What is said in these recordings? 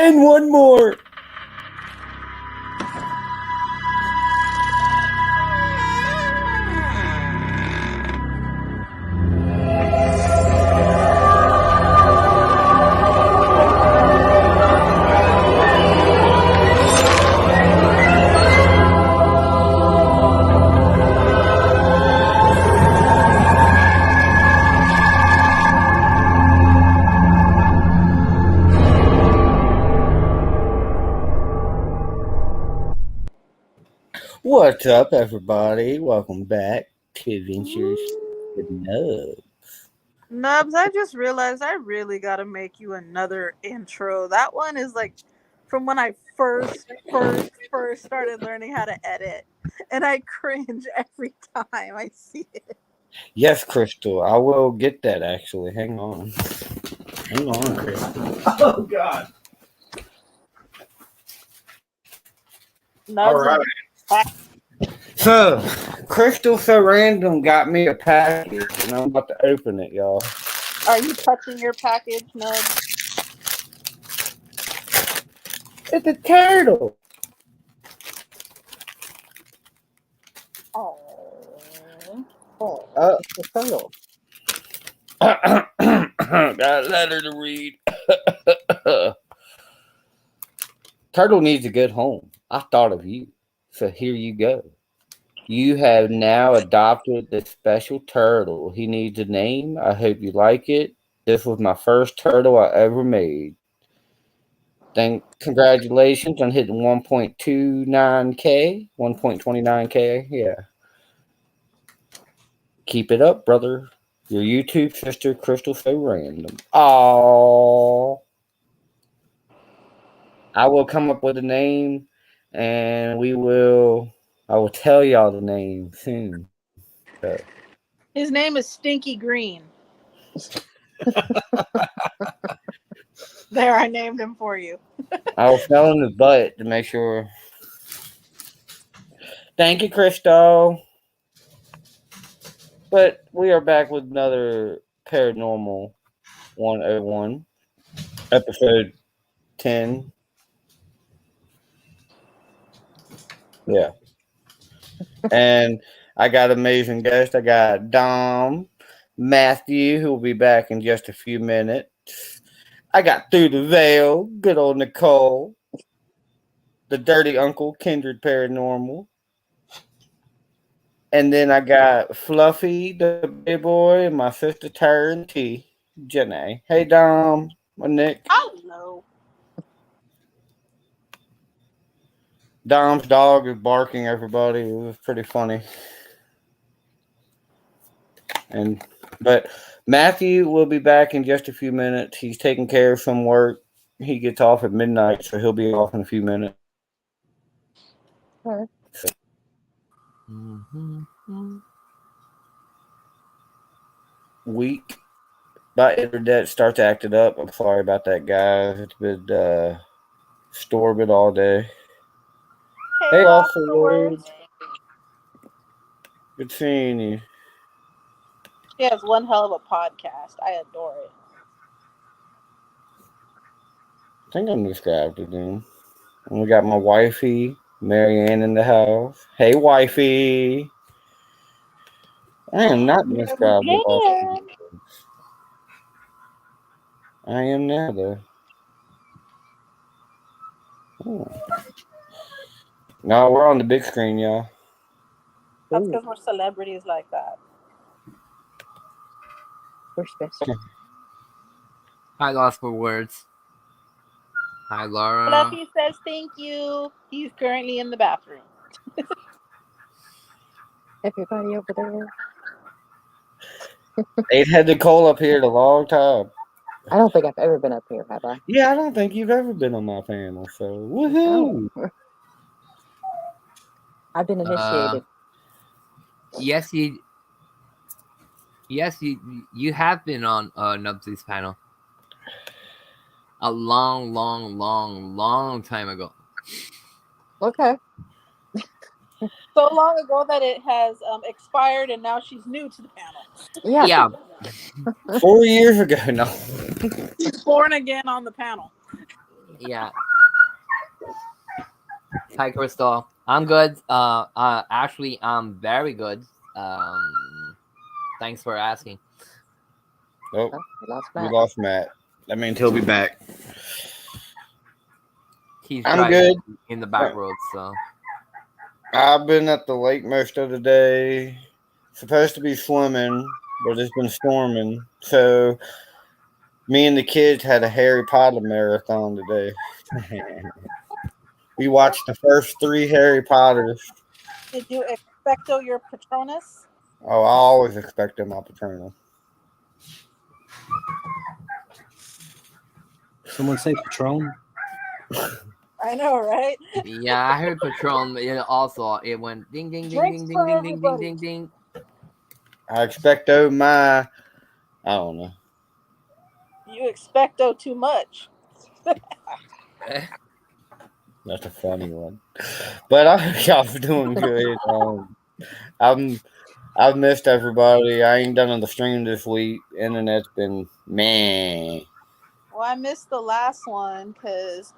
And one more. What's up, everybody? Welcome back to Adventures with Nub. Nubs, I just realized I really gotta make you another intro. That one is like from when I first started learning how to edit, and I cringe every time I see it. Yes, Crystal, I will get that actually. Hang on, Crystal. Oh, God. Nubs, All right. So, Crystal So Random got me a package, and I'm about to open it, y'all. are you touching your package, Nubs? It's a turtle. Oh, it's a turtle. Got a letter to read. Turtle needs a good home. I thought of you, so here you go. You have now adopted the special turtle. He needs a name. I hope you like it. This was my first turtle I ever made. Congratulations on hitting 1.29K. 1.29K. Yeah. Keep it up, brother. Your YouTube sister, Crystal So Random. Aww. I will come up with a name, and I will tell y'all the name soon. So. his name is Stinky Green. There, I named him for you. I was smelling his butt to make sure. Thank you, Crystal. But we are back with another Paranormal 101, episode 10. Yeah. And I got amazing guests. I got Dom, Matthew, who will be back in just a few minutes. I got Through the Veil, good old Nicole, the Dirty Uncle, Kindred Paranormal. And then I got Fluffy, the big boy, and my sister TAROT&TEA, Jenny. Hey, Dom. Nick. Hello. Dom's dog is barking, everybody. It was pretty funny. But Matthew will be back in just a few minutes. He's taking care of some work. He gets off at midnight, so he'll be off in a few minutes. Right. Week. My internet starts acting up. I'm sorry about that, guys. It's been storming all day. Hey, Austin. Good seeing you. She has one hell of a podcast. I adore it. I think I'm described it then. And we got my wifey, Marianne, in the house. Hey, wifey. I am not described at all. I am now, though. Oh. No, we're on the big screen, y'all. That's because we're celebrities like that. We're special. I lost for words. Hi, Laura. Fluffy says thank you. He's currently in the bathroom. Everybody over there. They've had Nicole up here in a long time. I don't think I've ever been up here, have I? Yeah, I don't think you've ever been on my panel, so woohoo! Oh. I've been initiated. Yes, you have been on Nubsy's panel. A long time ago. Okay. So long ago that it has expired, and now she's new to the panel. Yeah. 4 years ago, no. She's born again on the panel. Yeah. Hi, Crystal. I'm good. Actually, I'm very good. Thanks for asking. Oh, Oh, we lost we Matt. lost Matt. That means he'll be back. He's I'm driving good. in the back roads, so. I've been at the lake most of the day. Supposed to be swimming, but it's been storming. So me and the kids had a Harry Potter marathon today. We watched the first 3 Harry Potters. Did you expecto your Patronus? Oh, I always expect them my paternal. Someone say Patron? I know, right? Yeah, I heard Patron. It went ding, ding, ding, Drinks ding, for ding, ding, ding, ding, everybody. ding, ding. I expecto my, I don't know. You expecto too much. That's a funny one. But I hope y'all doing good. I've missed everybody. I ain't done on the stream this week. Internet's been man. Well, I missed the last one because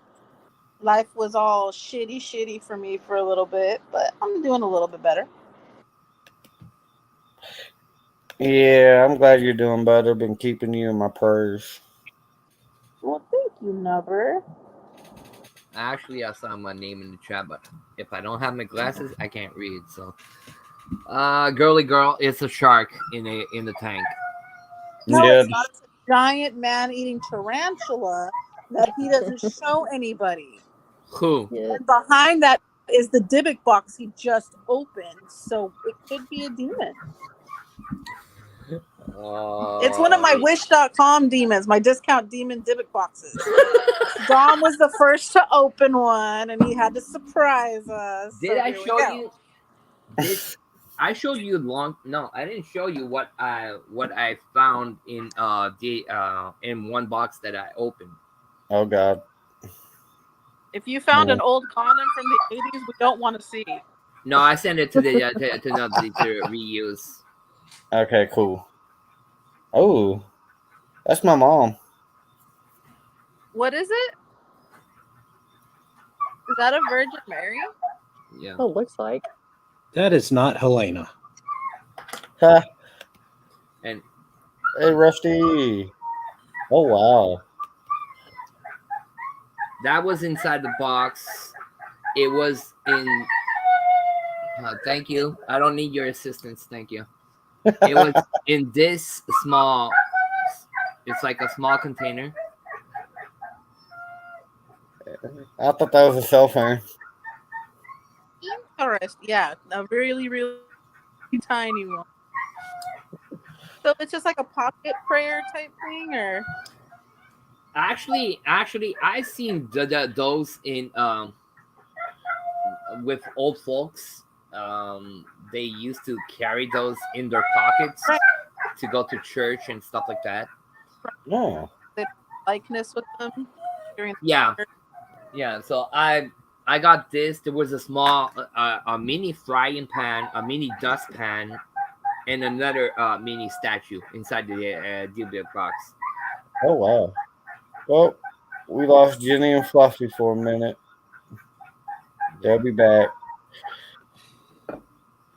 life was all shitty for me for a little bit, but I'm doing a little bit better. Yeah, I'm glad you're doing better. Been keeping you in my prayers. Well, thank you, Nubber. Actually, I saw my name in the chat, but if I don't have my glasses, I can't read. So, girly girl, it's a shark in the tank. No, Yeah, it's not. It's a giant man-eating tarantula that he doesn't show anybody. Who? Yeah. And behind that is the Dybbuk box he just opened, so it could be a demon. It's one of my Wish.com demons, my discount demon Dybbuk boxes. Dom was the first to open one, and he had to surprise us. Did so I here we show go. you? I showed you No, I didn't show you what I found in in one box that I opened. Oh God. If you found an old condom from the 80s, we don't want to see. No, I sent it to the to Nubsy to reuse. Okay, cool. Oh, that's my mom. What is it? Is that a Virgin Mary? Yeah. Oh, looks like. That is not Helena. Ha. And Hey, Rusty. Oh wow. that was inside the box. It was in. Thank you. I don't need your assistance. Thank you. It was in this small. It's like a small container. I thought that was a cell phone. Interesting. Yeah, a really, really tiny one. So it's just like a pocket prayer type thing, or Actually, I've seen those in with old folks. They used to carry those in their pockets to go to church and stuff like that. No. likeness with them. During Yeah. Yeah, so I got this. There was a small, a mini frying pan, a mini dustpan, and another mini statue inside the Dybbuk box. Oh wow. Well, we lost Jenny and Fluffy for a minute. They'll be back.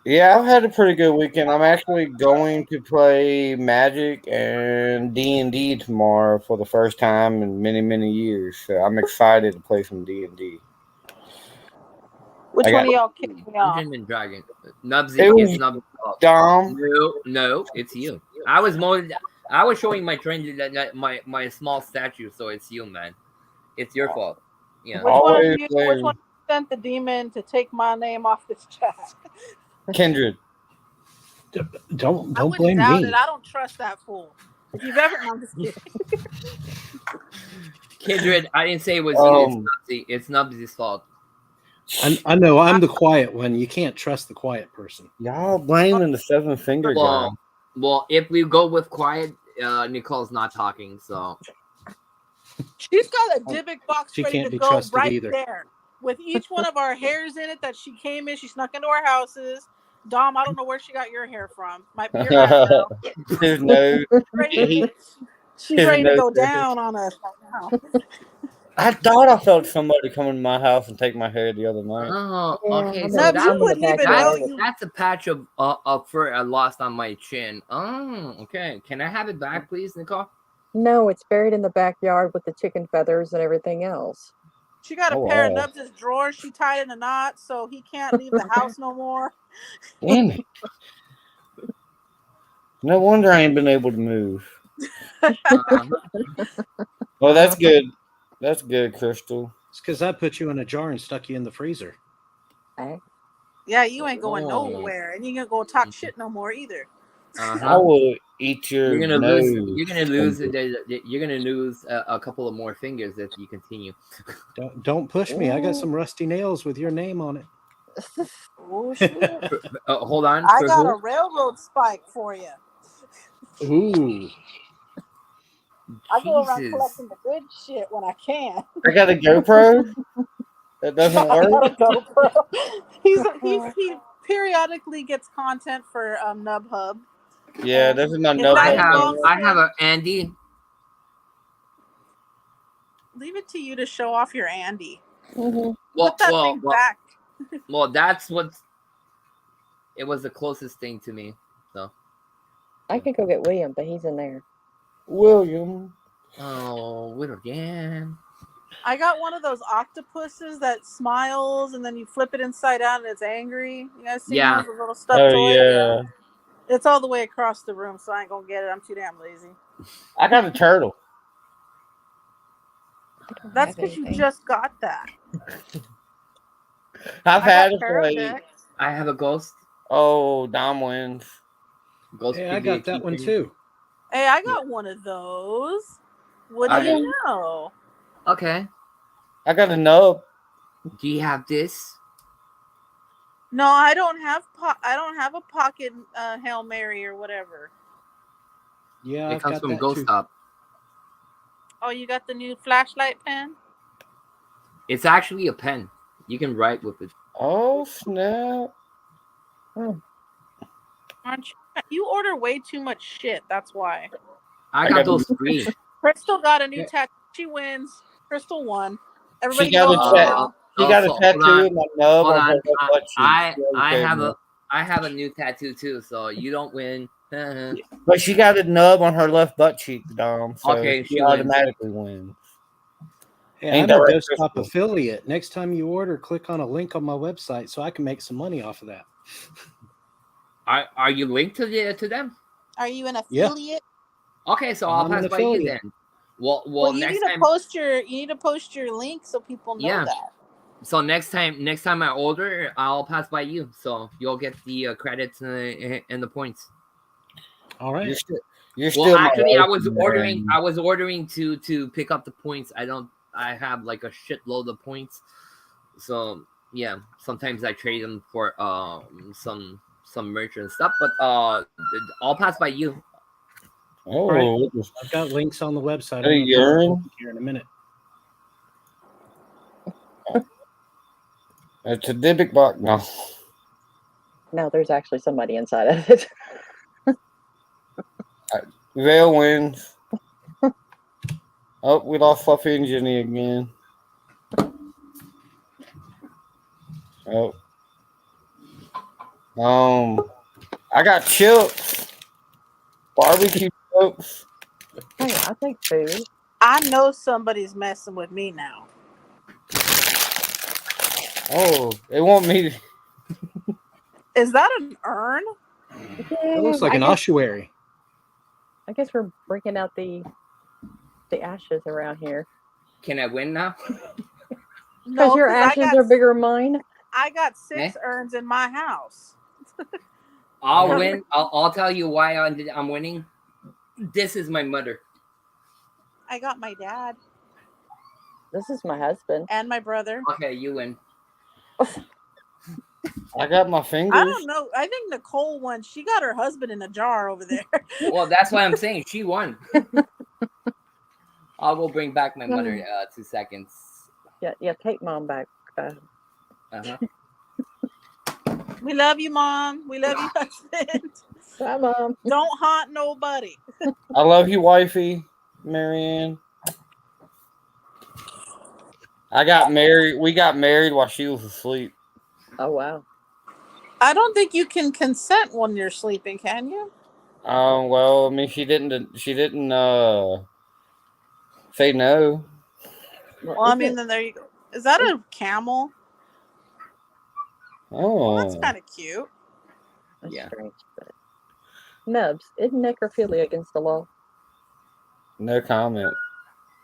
Yeah, I've had a pretty good weekend. I'm actually going to play Magic and D&D tomorrow for the first time in many, many years. So I'm excited to play some D&D. Which one of y'all kicked me off? Dungeon and Dragon. Nubsy, It was it's Nubsy's fault. Dom. No, it's you. I was showing my trend my small statue, so it's you, man. It's your fault. Yeah. Which Always one sent the demon to take my name off this chat? Kindred. Don't I wouldn't blame doubt me. it. I don't trust that fool. If you've ever, no, I'm just kidding. Kindred, I didn't say it was you. It's Nubsy's fault. I know I'm the quiet one. You can't trust the quiet person. Y'all blaming the 7-finger guy. Well, if we go with quiet, Nicole's not talking, so. She's got a Dybbuk box She ready can't to be go trusted right either. there. With each one of our hairs in it that she came in, she snuck into our houses. Dom, I don't know where she got your hair from. Might be your eyebrow. His nose. She's ready to go down on us right now. I thought I felt somebody come in my house and take my hair the other night. Oh, Yeah, okay. I'm So Nubs, you in the wouldn't even backyard. know you. that's a patch of fur I lost on my chin. Oh, okay. Can I have it back, please, Nicole? No, it's buried in the backyard with the chicken feathers and everything else. She got a Oh, pair of wow. Nubs' drawers. She tied in a knot, so he can't leave the house no more. Damn it. No wonder I ain't been able to move. Uh-huh. Well, that's good. That's good, Crystal. It's because I put you in a jar and stuck you in the freezer. Eh? Yeah, you ain't going Oh. nowhere, and you ain't gonna talk shit no more either. I Uh-huh. will eat your You're gonna nose. lose. You're gonna lose. You're gonna lose a couple of more fingers if you continue. Don't push me. I got Ooh. some rusty nails with your name on it. Oh shit! Hold on. I For got who? a railroad spike for you. Ooh. I go around Jesus. collecting the good shit when I can. I got a GoPro. That doesn't I work. got a GoPro. He periodically gets content for Nub Hub. Yeah, this is my Is nub. that I his have. dog? I have a Andy. Leave it to you to show off your Andy. Mhm. Put that thing back. Well, that's what. It was the closest thing to me. So. I could go get William, but he's in there. William. Oh, what again? I got one of those octopuses that smiles and then you flip it inside out and it's angry. You guys seen Yeah. those with little stuffed Oh toys? yeah. It's all the way across the room, so I ain't gonna get it. I'm too damn lazy. I got a turtle. I don't That's have because you anything. just got that. I've I had got it for like. Paradex. I have a ghost. Oh, Dom wins. Ghost. Hey, I got that one too. Hey, I got one of those. What do Okay. you know? Okay. I got a nub. Do you have this? No, I don't have. I don't have a pocket Hail Mary or whatever. Yeah, It I've comes got from that Ghost too. Stop. Oh, you got the new flashlight pen? It's actually a pen. You can write with it. Oh snap! Aren't you? You order way too much shit. That's why. I I got got those three. Crystal got a new Yeah. tattoo. She wins. Crystal won. Everybody She got go a home tat- now. She got a hold tattoo on. in my nub Hold on her on. left butt cheek. I She already told me. have a new tattoo too, so you don't win. But she got a nub on her left butt cheek, Dom. So Okay, she she wins. automatically wins. Hey, Ain't I'm that a right, Ghost Stop Crystal? affiliate. Next time you order, click on a link on my website so I can make some money off of that. Are you linked to them? Are you an Yeah. affiliate? Okay, so I'll I'm an pass by you affiliate. then. Well, Well, you next need to time. post your link so people know Yeah. that. So next time I order, I'll pass by you, so you'll get the credits and the points. All right. You're Well, still my actually, I was husband, ordering. man. I was ordering to pick up the points. I have like a shitload of points. So yeah, sometimes I trade them for some merch and stuff. But I'll pass by you. Oh, Right. what the- I've got links on the website. Hey, I'm gonna post urine? them here in a minute. it's a Dybbuk box. No. No, there's actually somebody inside of it. Vale wins. Oh, we lost Fluffy and Jenny again. Oh. I got chips. Barbecue chips. Hey, I take food. I know somebody's messing with me now. Oh, they want me to. Is that an urn? It looks like an ossuary. I guess we're breaking out the ashes around here. Can I win now? Because your ashes are bigger than mine. I got 6 urns in my house. I'll win. I'll tell you why I'm winning. This is my mother. I got my dad This is my husband. and my brother. Okay, you win. I got my fingers. I don't know. I think Nicole won. She got her husband in a jar over there. Well, that's why I'm saying she won. I will bring back my mother 2 seconds. Yeah, take mom back. Uh-huh. We love you, Mom. We love you, husband. Bye, Mom. Don't haunt nobody. I love you, wifey, Marianne. I got married. We got married while she was asleep. Oh wow. I don't think you can consent when you're sleeping, can you? Well, I mean, she didn't say no. Well, Well, I isn't mean, it- then there you go. Is that a camel? Well, that's Oh, kind of cute. that's Yeah. strange, but Nubs, isn't necrophilia against the law? no comment.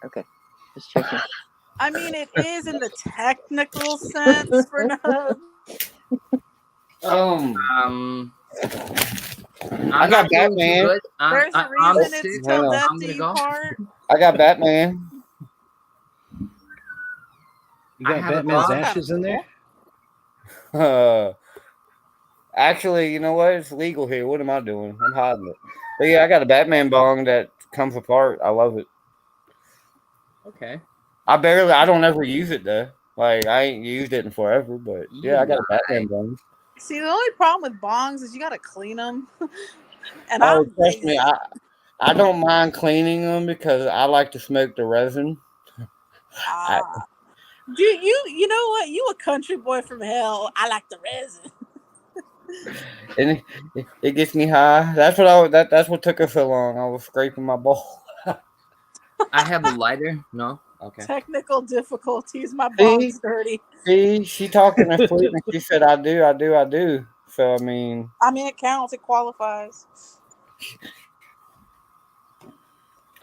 Okay, just checking. I mean, it is in the technical sense for nubs. Um, I I'm got not feeling too Batman. good. There's a I'm reason sick. it's Hang till on. death I'm do gonna you go. part. I got Batman. You I got have a Batman's dog. ashes in there? Actually, you know what? It's legal here. What am I doing? I'm hiding it. But yeah, I got a Batman bong that comes apart. I love it. Okay. I don't ever use it though. Like I ain't used it in forever, but yeah, I got a Batman lie. bong. See, the only problem with bongs is you got to clean them. And Oh, I'm trust me, lazy. I don't mind cleaning them because I like to smoke the resin. I, Do you know what? You a country boy from hell. I like the resin. and it gets me high. That's what took us so long. I was scraping my ball. I have a lighter. No. Okay. Technical difficulties. My See? bong's dirty. See, she talked in her sleep and she said, I do. So, I mean, I mean, it counts. It qualifies.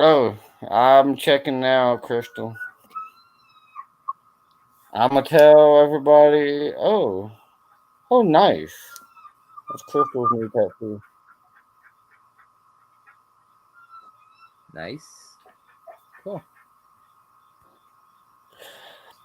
oh, I'm checking now, Crystal. I'm going to tell everybody, oh, nice. That's Crystal's new tattoo. Nice. Cool.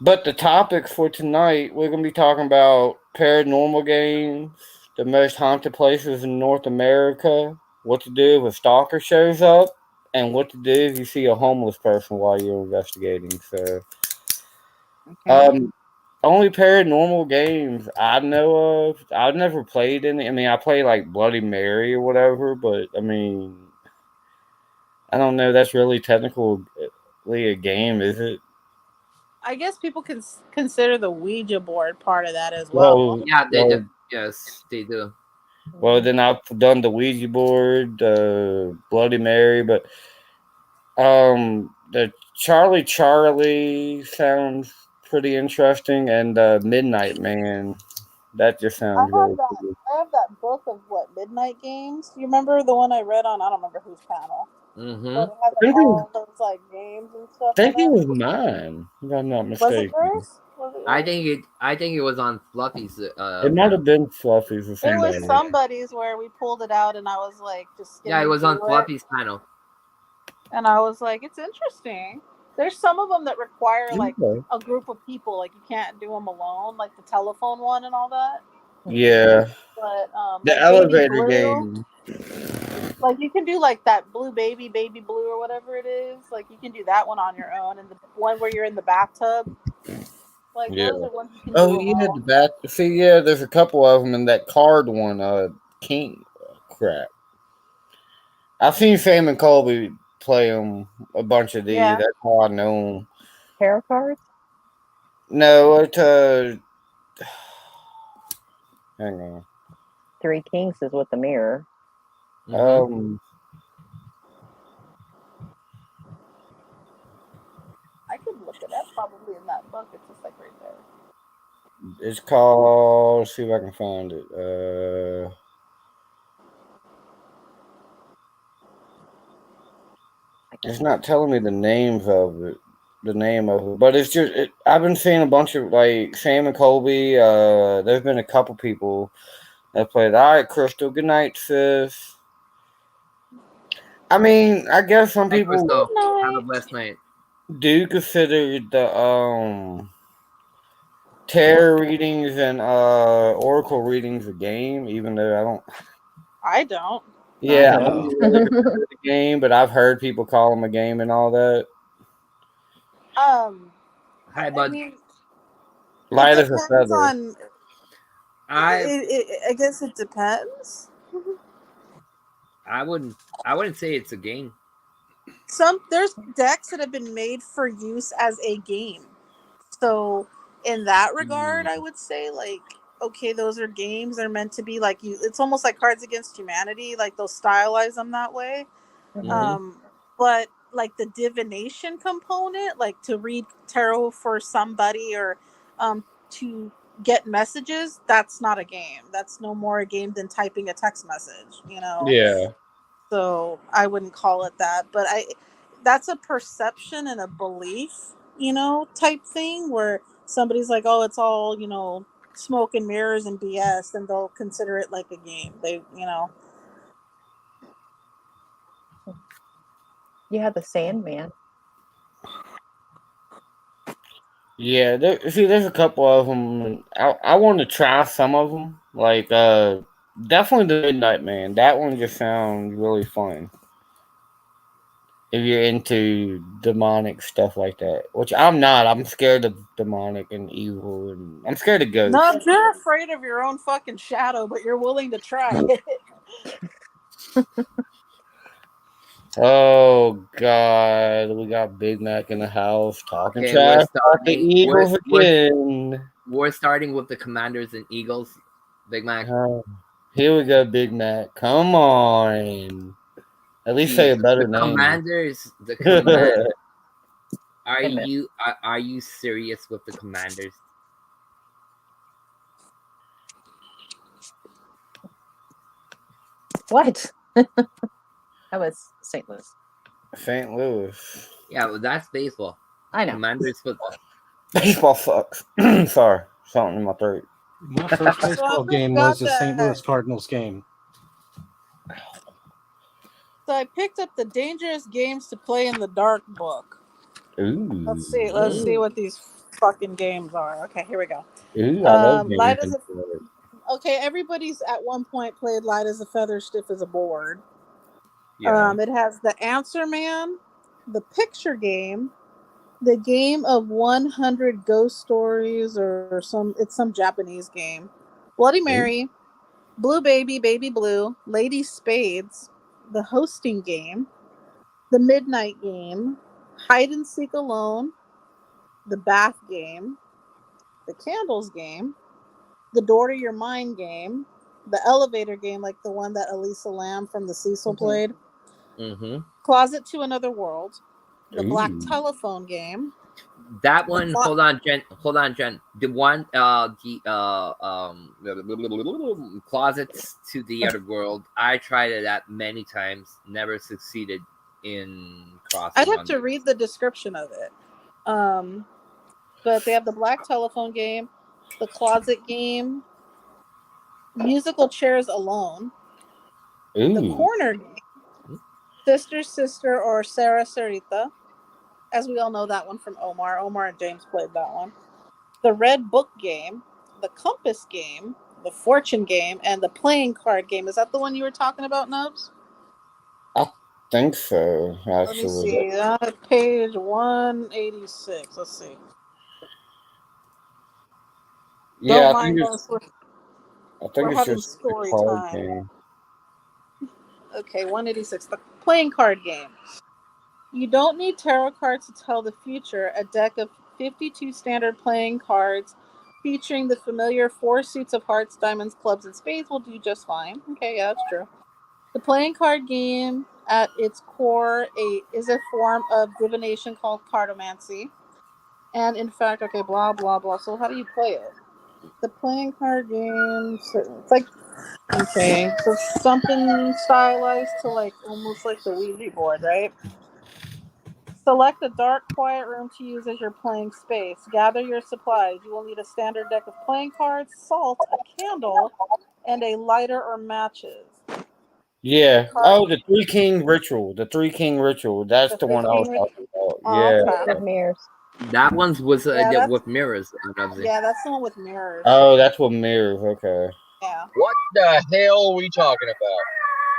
But the topic for tonight, we're going to be talking about paranormal games, the most haunted places in North America, what to do if a stalker shows up, and what to do if you see a homeless person while you're investigating. So, Okay. only paranormal games I know of. I've never played any. I mean, I play like Bloody Mary or whatever, but I mean, I don't know. That's really technically a game, is it? I guess people can consider the Ouija board part of that as well. Yeah, they well, do. Yes, they do. Well, then I've done the Ouija board, Bloody Mary, but the Charlie sounds pretty interesting, and Midnight Man, that just I sounds have really that. cool. I have that book of what midnight games. You remember the one I read on? I don't remember whose panel, Mm-hmm. but it had I think like, all those like games and stuff in it it. was mine, if I'm not Was it mistaken. yours? Was it yours? I think it was on Fluffy's. It might have been Fluffy's or It somebody. was somebody's where we pulled it out, and I was like just Yeah, it skimming was on through Fluffy's panel. and I was like, it's interesting. There's some of them that require like Okay. a group of people, like you can't do them alone, like the telephone one and all that. Yeah, But the like Baby elevator Blue, game. like you can do like that Blue Baby Blue or whatever it is. Like you can do that one on your own, and the one where you're in the bathtub. Like Yeah. those are ones you can Oh do yeah, alone. See, yeah, there's a couple of them in that card one. King, crap. I've seen Sam and Colby play them a bunch of these. Yeah. That's how I know them. Tarot cards? No, it's hang on. Three Kings is with the mirror. Mm-hmm. I could look it up probably in that book. It's just like right there. It's called. Let's see if I can find it. It's not telling me the names of it. The name of it, but it's just. I've been seeing a bunch of like Sam and Colby. There's been a couple people that played. All right, Crystal. Good night, sis. I mean, I guess some Hey, people Crystal, have a blessed night. do consider the tarot readings and oracle readings a game, even though I don't. I don't. Yeah, I No. don't really consider it a game, but I've heard people call them a game and all that. Hi, I bud. mean, Light it as a depends feather. on. I guess it depends. I wouldn't say it's a game. There's decks that have been made for use as a game. So in that regard, I would say like, okay, those are games. They're meant to be like you. It's almost like Cards Against Humanity. Like they'll stylize them that way. But like the divination component, like to read tarot for somebody or to get messages, that's not a game. That's no more a game than typing a text message, you know? Yeah. So I wouldn't call it that, but that's a perception and a belief, you know, type thing where somebody's like, oh, it's all, you know, smoke and mirrors and BS, and they'll consider it like a game. They, you know. You had the Sandman. Yeah, there's a couple of them. I want to try some of them. Like, definitely the Midnight Man. That one just sounds really fun. If you're into demonic stuff like that, which I'm not. I'm scared of demonic and evil, and I'm scared of ghosts. No, you're afraid of your own fucking shadow, but you're willing to try it. Oh God, we got Big Mac in the house talking Okay, trash about the Eagles again. We're starting with the Commanders and Eagles. Big Mac. Here we go, Big Mac. Come on. At least say a better name. Commanders. The Commanders. Are you serious with the Commanders? What? That was St. Louis. St. Louis. Yeah, well, that's baseball. I know. Commanders football. Baseball sucks. Sorry, something in my throat. My first baseball game was the St. Louis Cardinals game. So I picked up the Dangerous Games to Play in the Dark book. Ooh. Let's see what these fucking games are. Okay, here we go. Ooh, I love Light as a Okay, everybody's at one point played Light as a Feather, Stiff as a Board. Yeah. It has the Answer Man, the Picture Game, the Game of 100 Ghost Stories, or it's some Japanese game. Bloody Mary, Blue Baby, Baby Blue, Lady Spades, the Hosting Game, the Midnight Game, Hide and Seek Alone, the Bath Game, the Candles Game, the Door to Your Mind Game, the Elevator Game, like the one that Elisa Lamb from the Cecil played, Closet to Another World, the Black Telephone Game. That one. Hold on, Jen. The one, Closets to the Other World. I tried it at many times. Never succeeded in crossing. I'd have to read the description of it. But they have the Black Telephone Game, the Closet Game, Musical Chairs Alone, the Corner Game, Sister or Sarah Sarita, as we all know that one from Omar. Omar and James played that one. The Red Book Game, the Compass Game, the Fortune Game, and the Playing Card Game. Is that the one you were talking about, Nubs? I think so, actually. Let me see. Page 186. Let's see. Yeah, I think it's just story a card time. game. Okay, 186. The Playing Card Game. You don't need tarot cards to tell the future. A deck of 52 standard playing cards featuring the familiar 4 suits of hearts, diamonds, clubs, and spades will do just fine. Okay, yeah, that's true. The playing card game, at its core, is a form of divination called cartomancy. And in fact, okay, blah, blah, blah. So how do you play it? The playing card game, it's like, okay, so something stylized to like, almost like the Ouija board, right? Select a dark, quiet room to use as your playing space. Gather your supplies. You will need a standard deck of playing cards, salt, a candle, and a lighter or matches. Yeah. Oh, the Three King Ritual. The Three King Ritual. That's the one I was talking about. Yeah. With mirrors. That one was with mirrors. Yeah, that's the one with mirrors. Oh, that's with mirrors. Okay. Yeah. What the hell are we talking about?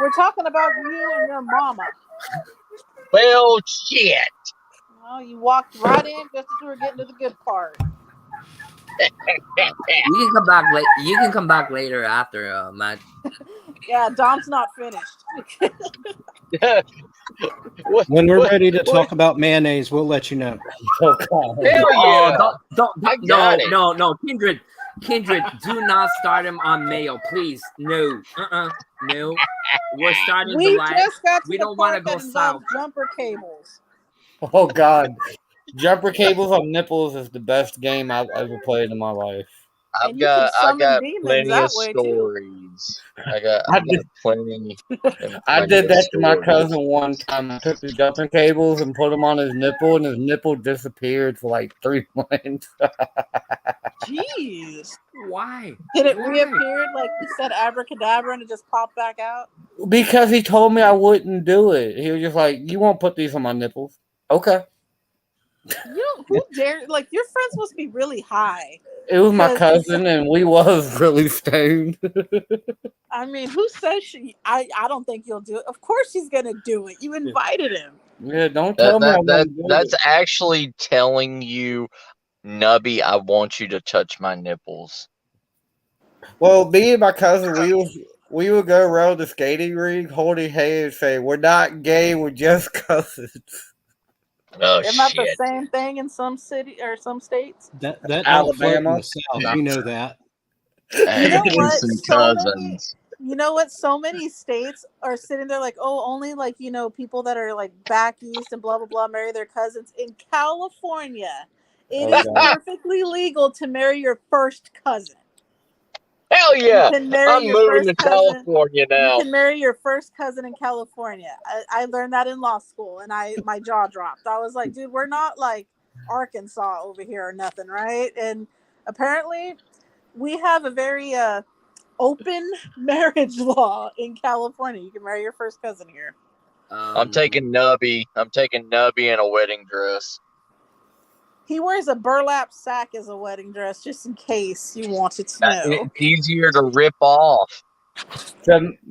We're talking about you and your mama. Well, shit. Well, you walked right in just as we were getting to the good part. You can come back late. You can come back later after, Matt. Yeah, Dom's not finished. When we're ready to talk about mayonnaise, we'll let you know. Oh, God. Hell Oh, yeah! I got it. no, Kindred, do not start him on mayo, please. No, no. We're starting the We live. just got to We the don't want to part go that involves south. jumper cables. Oh, God. Jumper cables on nipples is the best game I've ever played in my life. I've And you can got I summon got demons plenty that of way, too. stories. I got I did, plenty. And I plenty did of that to my stories. cousin one time. I took the jumper cables and put them on his nipple, and his nipple disappeared for like 3 months. Jeez. Why? Did it Why? reappear like you said abracadabra and it just popped back out? Because he told me I wouldn't do it. He was just like, "You won't put these on my nipples." Okay. You know, who dare, like, your friends must be really high. It was my 'Cause it's- cousin, and we was really stoned. I mean, who says I don't think you'll do it. Of course he's gonna do it. You invited him. Yeah, don't tell me I won't do That's it. actually telling you, Nubby, I want you to touch my nipples. Well, me and my cousin, we would go around the skating rink holding hands, saying, "We're not gay, we're just cousins." Oh Isn't that the shit! same thing in some city or some states? That don't float in Alabama. the South. You know that. You know what? Some So cousins. many. You know what? So many states are sitting there like, oh, only like, you know, people that are like back east and blah blah blah marry their cousins. In California, it Oh, is God. perfectly legal to marry your first cousin. Hell yeah! You can marry I'm your moving first to cousin. California You now. can marry your first cousin in California. I learned that in law school, and my jaw dropped. I was like, dude, we're not like Arkansas over here or nothing, right? And apparently, we have a very open marriage law in California. You can marry your first cousin here. I'm taking Nubby. I'm taking Nubby in a wedding dress. He wears a burlap sack as a wedding dress, just in case you wanted to know. It's easier to rip off.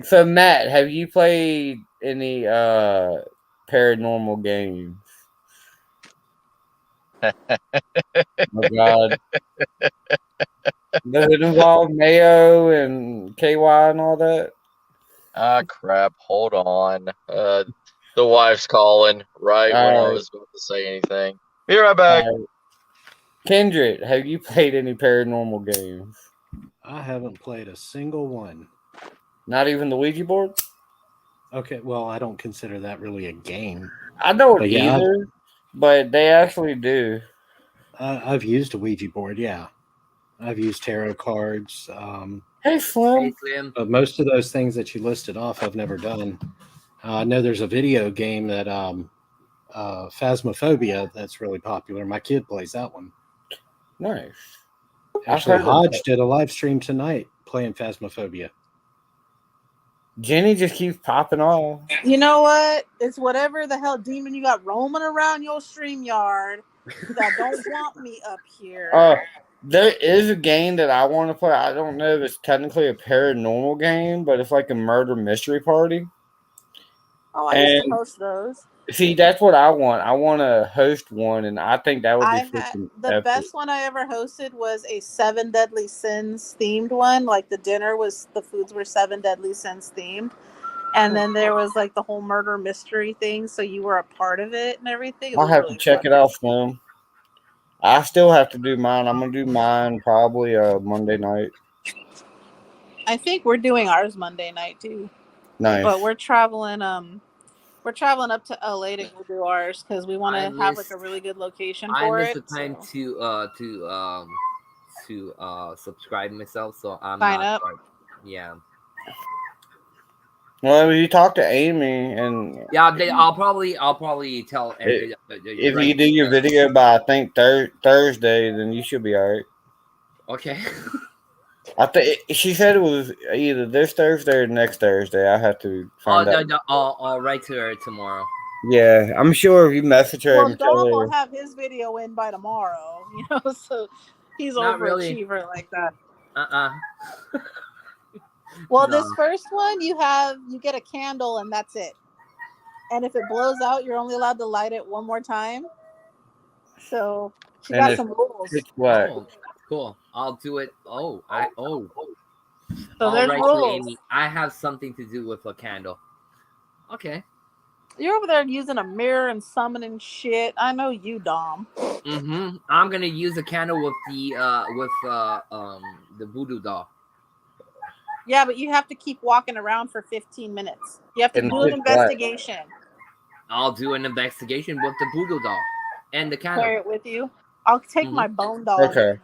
So Matt, have you played any paranormal games? Oh, God. Does it involve mayo and KY and all that? Ah, crap. Hold on. The wife's calling right when I All right. was about to say anything. Be right back. All right. Kindred, have you played any paranormal games? I haven't played a single one. Not even the Ouija board? Okay, well, I don't consider that really a game. I don't But yeah, either, but they actually do. I've used a Ouija board, yeah. I've used tarot cards. Hey, Slim. Hey, Slim. But most of those things that you listed off, I've never done. I know there's a video game that Phasmophobia that's really popular. My kid plays that one. Nice. Actually, heard of Hodge that. did a live stream tonight playing Phasmophobia. Jenny just keeps popping off. You know what? It's whatever the hell demon you got roaming around your stream yard that don't want me up here. There is a game that I want to play. I don't know if it's technically a paranormal game, but it's like a murder mystery party. Oh, I used to host those. See, that's what I want. I want to host one, and I think that would be freaking the epic. best one I ever hosted was a 7 Deadly Sins themed one. Like the foods were 7 Deadly Sins themed. And then there was like the whole murder mystery thing, so you were a part of it and everything. I'll have to check it out, Slim. I still have to do mine. I'm gonna do mine probably Monday night. I think we're doing ours Monday night too. Nice. But we're traveling up to LA to go do ours because we want to have like a really good location for it. I missed the time to subscribe myself, so I'm Sign not up. Yeah. Well, you talk to Amy, and yeah, I'll probably tell. If you do your video by I think Thursday, then you should be all right. Okay. I think she said it was either this Thursday or next Thursday. I have to find out. I'll write to her tomorrow. Yeah, I'm sure if you message her, Well, Dom will have his video in by tomorrow. You know, so he's overachiever like that. Well, No. this first one you get a candle and that's it. And if it blows out, you're only allowed to light it one more time. So she got some rules. Oh, cool. I'll do it. So there's write rules. to Amy. I have something to do with a candle. Okay. You're over there using a mirror and summoning shit. I know you, Dom. I'm gonna use a candle with the voodoo doll. Yeah, but you have to keep walking around for 15 minutes. You have to And do an just black. investigation. I'll do an investigation with the voodoo doll and the candle. Carry it with you. I'll take my bone doll. Okay.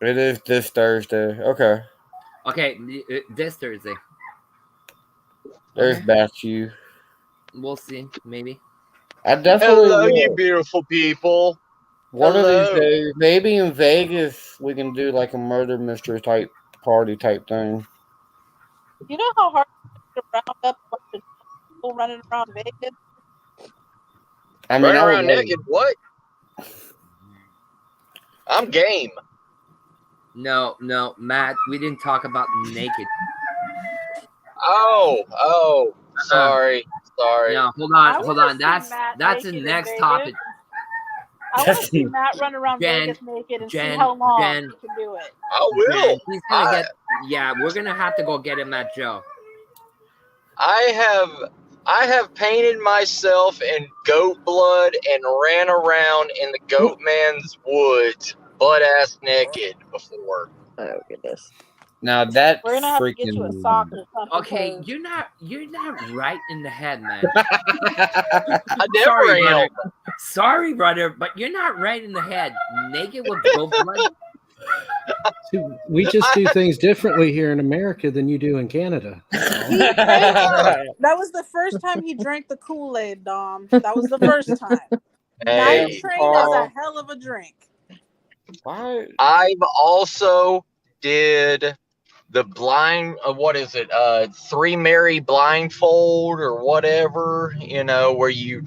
It is this Thursday. Okay. Okay, this Thursday. There's Matthew. We'll see, maybe. I definitely Hello, you will. beautiful people. One of these Hello. days, maybe in Vegas, we can do like a murder mystery type party type thing. You know how hard it is to round up a bunch of people running around Vegas? I mean, Running I would around love naked, what? I'm game. No, Matt, we didn't talk about naked. Oh, sorry. No, hold I on. wanna see That's Matt the naked in next Vegas. topic. I want to see Matt run around Jen, Vegas naked and see Jen, how long Jen. he can do it. I will. He's gonna get. Yeah, we're gonna have to go get him at Joe. I have painted myself in goat blood and ran around in the goat man's woods butt ass naked before. Oh goodness. Now that We're gonna have to get you a freaking. sock or something. Okay, 'cause you're not right in the head, man. I never Sorry, am. brother. Sorry, brother, but you're not right in the head. Naked with goat blood. See, we just do things differently here in America than you do in Canada. that was the first time he drank the Kool-Aid, Dom. That was the first time. Night Hey, Train is a hell of a drink. Why? I've also did the blind. What is it? 3 Mary blindfold or whatever. You know, where you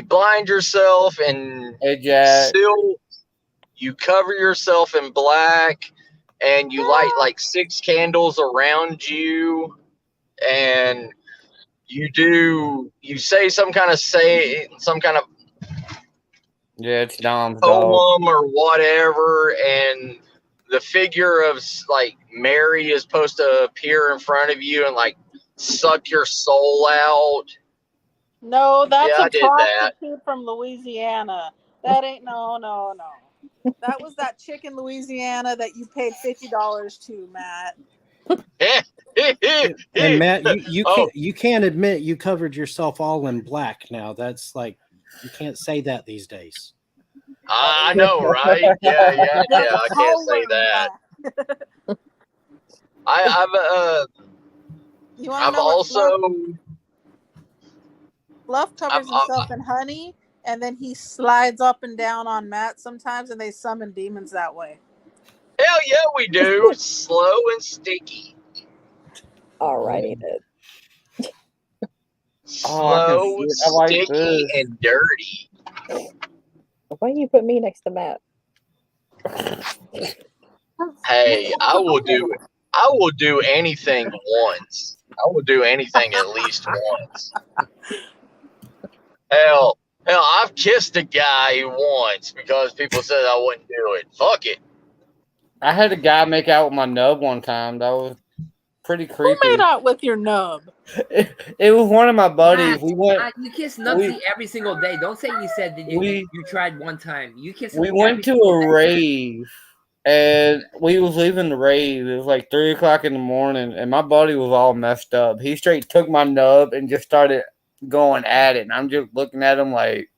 blind yourself and Hey, Jack. still you cover yourself in black and you light like 6 candles around you and you say some kind of Yeah, it's Dom's dog. poem or whatever, and the figure of like Mary is supposed to appear in front of you and like suck your soul out. No, that's Yeah, I a did that. prostitute from Louisiana. That ain't no. That was that chick in Louisiana that you paid $50 to, Matt. And Matt, you Oh. you can't admit you covered yourself all in black now. That's like you can't say that these days. I know, right? Yeah. I can't say that. You want to I've know what also Fluff covers himself in honey, and then he slides up and down on Matt sometimes, and they summon demons that way. hell yeah we do. Slow and sticky. Alrighty then. Slow, see it. I like sticky, this. and dirty. Why you put me next to Matt? Hey, I will do anything once. I will do anything at least once. Hell, I've kissed a guy once because people said I wouldn't do it. Fuck it. I had a guy make out with my nub one time. That was pretty creepy. Who made out with your nub? It was one of my buddies. We went. You kiss Nubsy every single day. Don't say you said that you tried one time. You kiss. We went to a rave, and we was leaving the rave. It was like 3 o'clock in the morning, and my buddy was all messed up. He straight took my nub and just started going at it, and I'm just looking at him like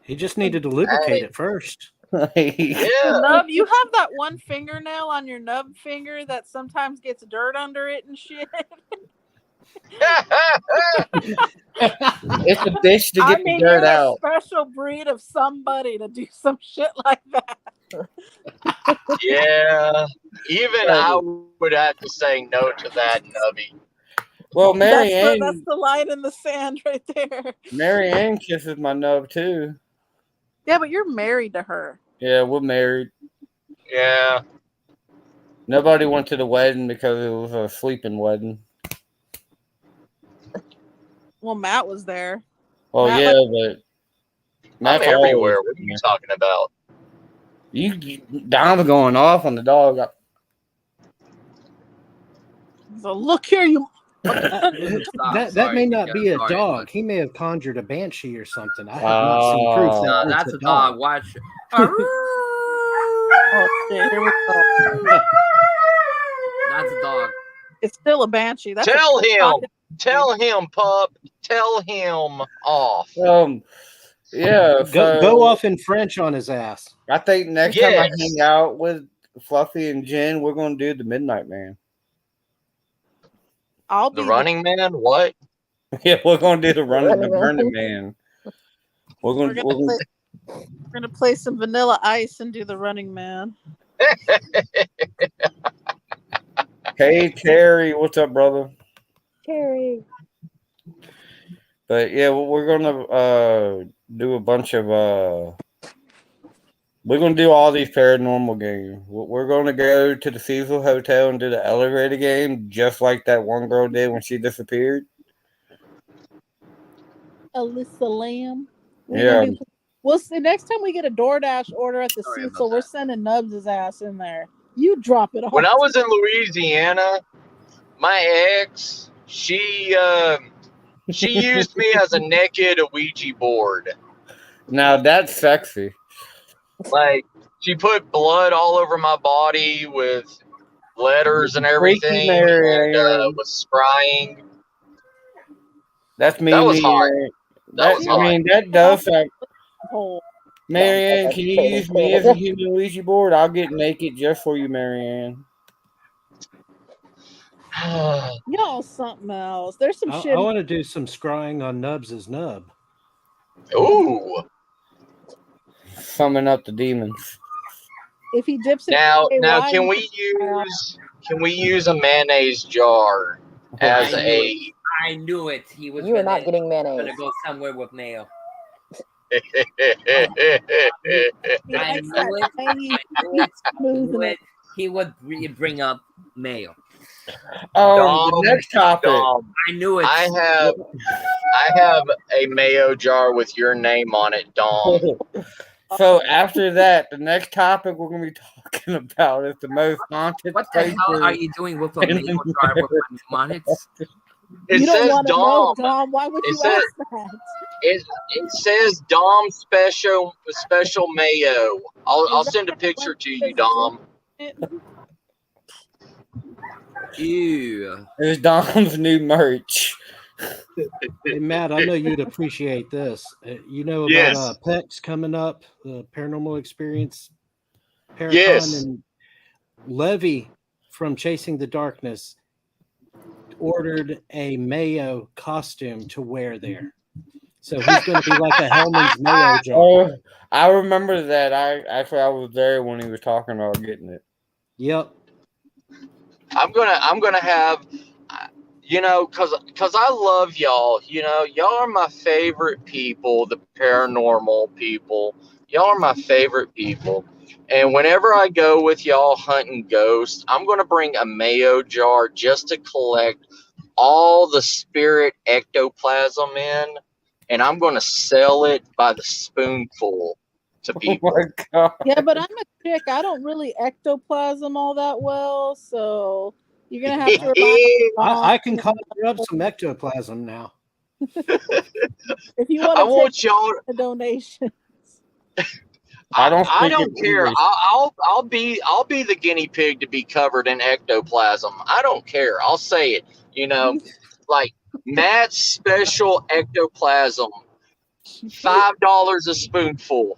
He just needed to lubricate it first. Yeah. Nub, you have that one fingernail on your nub finger that sometimes gets dirt under it and shit. It's a bitch to get the dirt you're out. a special breed of somebody to do some shit like that. Yeah. Even I would have to say no to that, Nubby. Well, Mary Ann, That's the line in the sand right there. Mary Ann kisses my nub too. Yeah, but you're married to her. Yeah, we're married. Yeah. Nobody went to the wedding because it was a sleeping wedding. Well, Matt was there. Oh Matt, yeah, but I'm Matt's everywhere. always- What are you talking about? Dom's going off on the dog. So look here, you. That may not be a dog. He may have conjured a banshee or something. I have not seen proof that No, it's that's a dog. Watch. Oh shit! Here we go. That's a dog. It's still a banshee. That's Tell a him, pup. Tell him off. Yeah. Go off in French on his ass. I think next time I hang out with Fluffy and Jen, we're gonna do the Midnight Man. I'll be The Running Man? What? Yeah, we're gonna do the Burning Man. We're gonna play some Vanilla Ice and do the Running Man. Hey Terry, what's up, brother? Terry. But yeah, we're gonna do a bunch of we're gonna do all these paranormal games. We're gonna go to the Cecil Hotel and do the elevator game, just like that one girl did when she disappeared. Alyssa Lamb. Yeah. We'll see. Next time we get a DoorDash order at the Cecil, we're sending Nubs' ass in there. You drop it off. When I was in Louisiana, my ex, she used me as a naked Ouija board. Now that's sexy. Like, she put blood all over my body with letters and everything, and was scrying. That's me. That was hot. I mean, that does sound. Marianne, can you use me as a human Ouija board? I'll get naked just for you, Marianne. Y'all something else. There's some shit. I want to do some scrying on Nubs' nub. Ooh. Summon up the demons. If he dips it now can we use a mayonnaise jar as I knew it. He was. You are not getting mayonnaise. Gonna go somewhere with mayo. I knew it. He would bring up mayo. The next topic. I knew it. I have a mayo jar with your name on it, Dom. So after that, the next topic we're going to be talking about is the most haunted. What the hell are you doing with a mayo jar with my name on it? It says Dom. Dom. Why would you ask that? It says Dom special mayo. I'll send a picture to you, Dom. Ew. It's Dom's new merch. Hey, Matt, I know you'd appreciate this. You know about PEX coming up, the Paranormal Experience Paracon, yes. And Levy from Chasing the Darkness ordered a mayo costume to wear there. So he's going to be like a Hellman's mayo jar. Oh, I remember that. I was there when he was talking about getting it. Yep. I'm gonna have, cause I love y'all. Y'all are my favorite people, the paranormal people. Y'all are my favorite people. And whenever I go with y'all hunting ghosts, I'm gonna bring a mayo jar just to collect all the spirit ectoplasm in, and I'm gonna sell it by the spoonful to people. Oh my God. Yeah, but I'm a chick. I don't really ectoplasm all that well, so you're gonna have to. I can conjure up some ectoplasm now. If you want to take a donation. I don't care. I'll be the guinea pig to be covered in ectoplasm. I don't care. I'll say it. Like Matt's special ectoplasm, $5 a spoonful.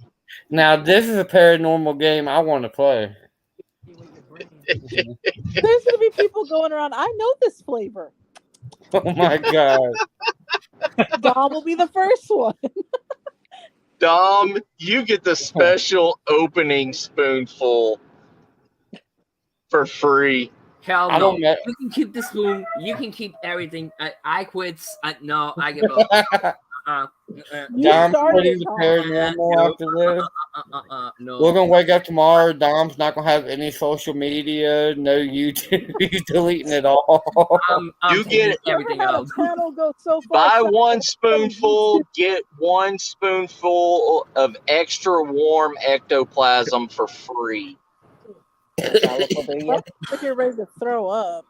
Now this is a paranormal game I want to play. There's gonna be people going around. I know this flavor. Oh my God. Dom will be the first one. Dom, you get the special opening spoonful for free. Hell no. You can keep the spoon. You can keep everything. I quit. No, I give up. Dom's putting the paranormal after this. No. We're gonna wake up tomorrow. Dom's not gonna have any social media, no YouTube. He's deleting it all. You get everything else. Buy one spoonful, get one spoonful of extra warm ectoplasm for free. You're ready to throw up.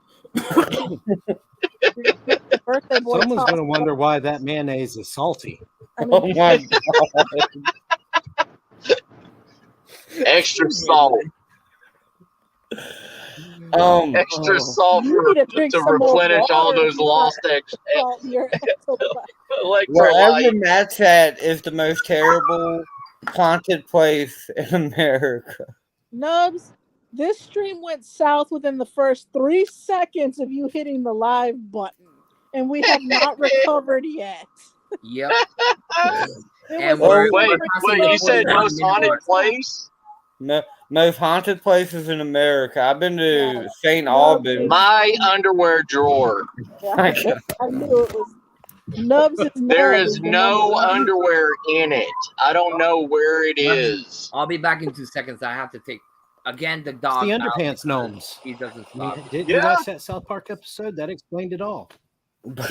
The birthday boy Someone's tossed going to wonder why that mayonnaise is salty. I mean, Oh my god. Extra salt. Extra Oh, salt you need to drink to some more replenish all water those if you lost salt in your ectoplasm. wherever electrolytes. Matt's at is the most terrible haunted place in America. Nubs, this stream went south within the first 3 seconds of you hitting the live button, and we have not recovered yet. Yep. It And was we're- Wait, so you said One most minute haunted mark. place? Most haunted places in America. I've been to Yeah. St. No, Albans. My underwear drawer. Yeah, My God. I knew it was Nubs is There Nub is the no number one. underwear in it. I don't know where it is. I'll be back in 2 seconds. I have to take again the It's dog. the out underpants because gnomes. He doesn't I mean, stop. didn't you watch that South Park episode? That explained it all. But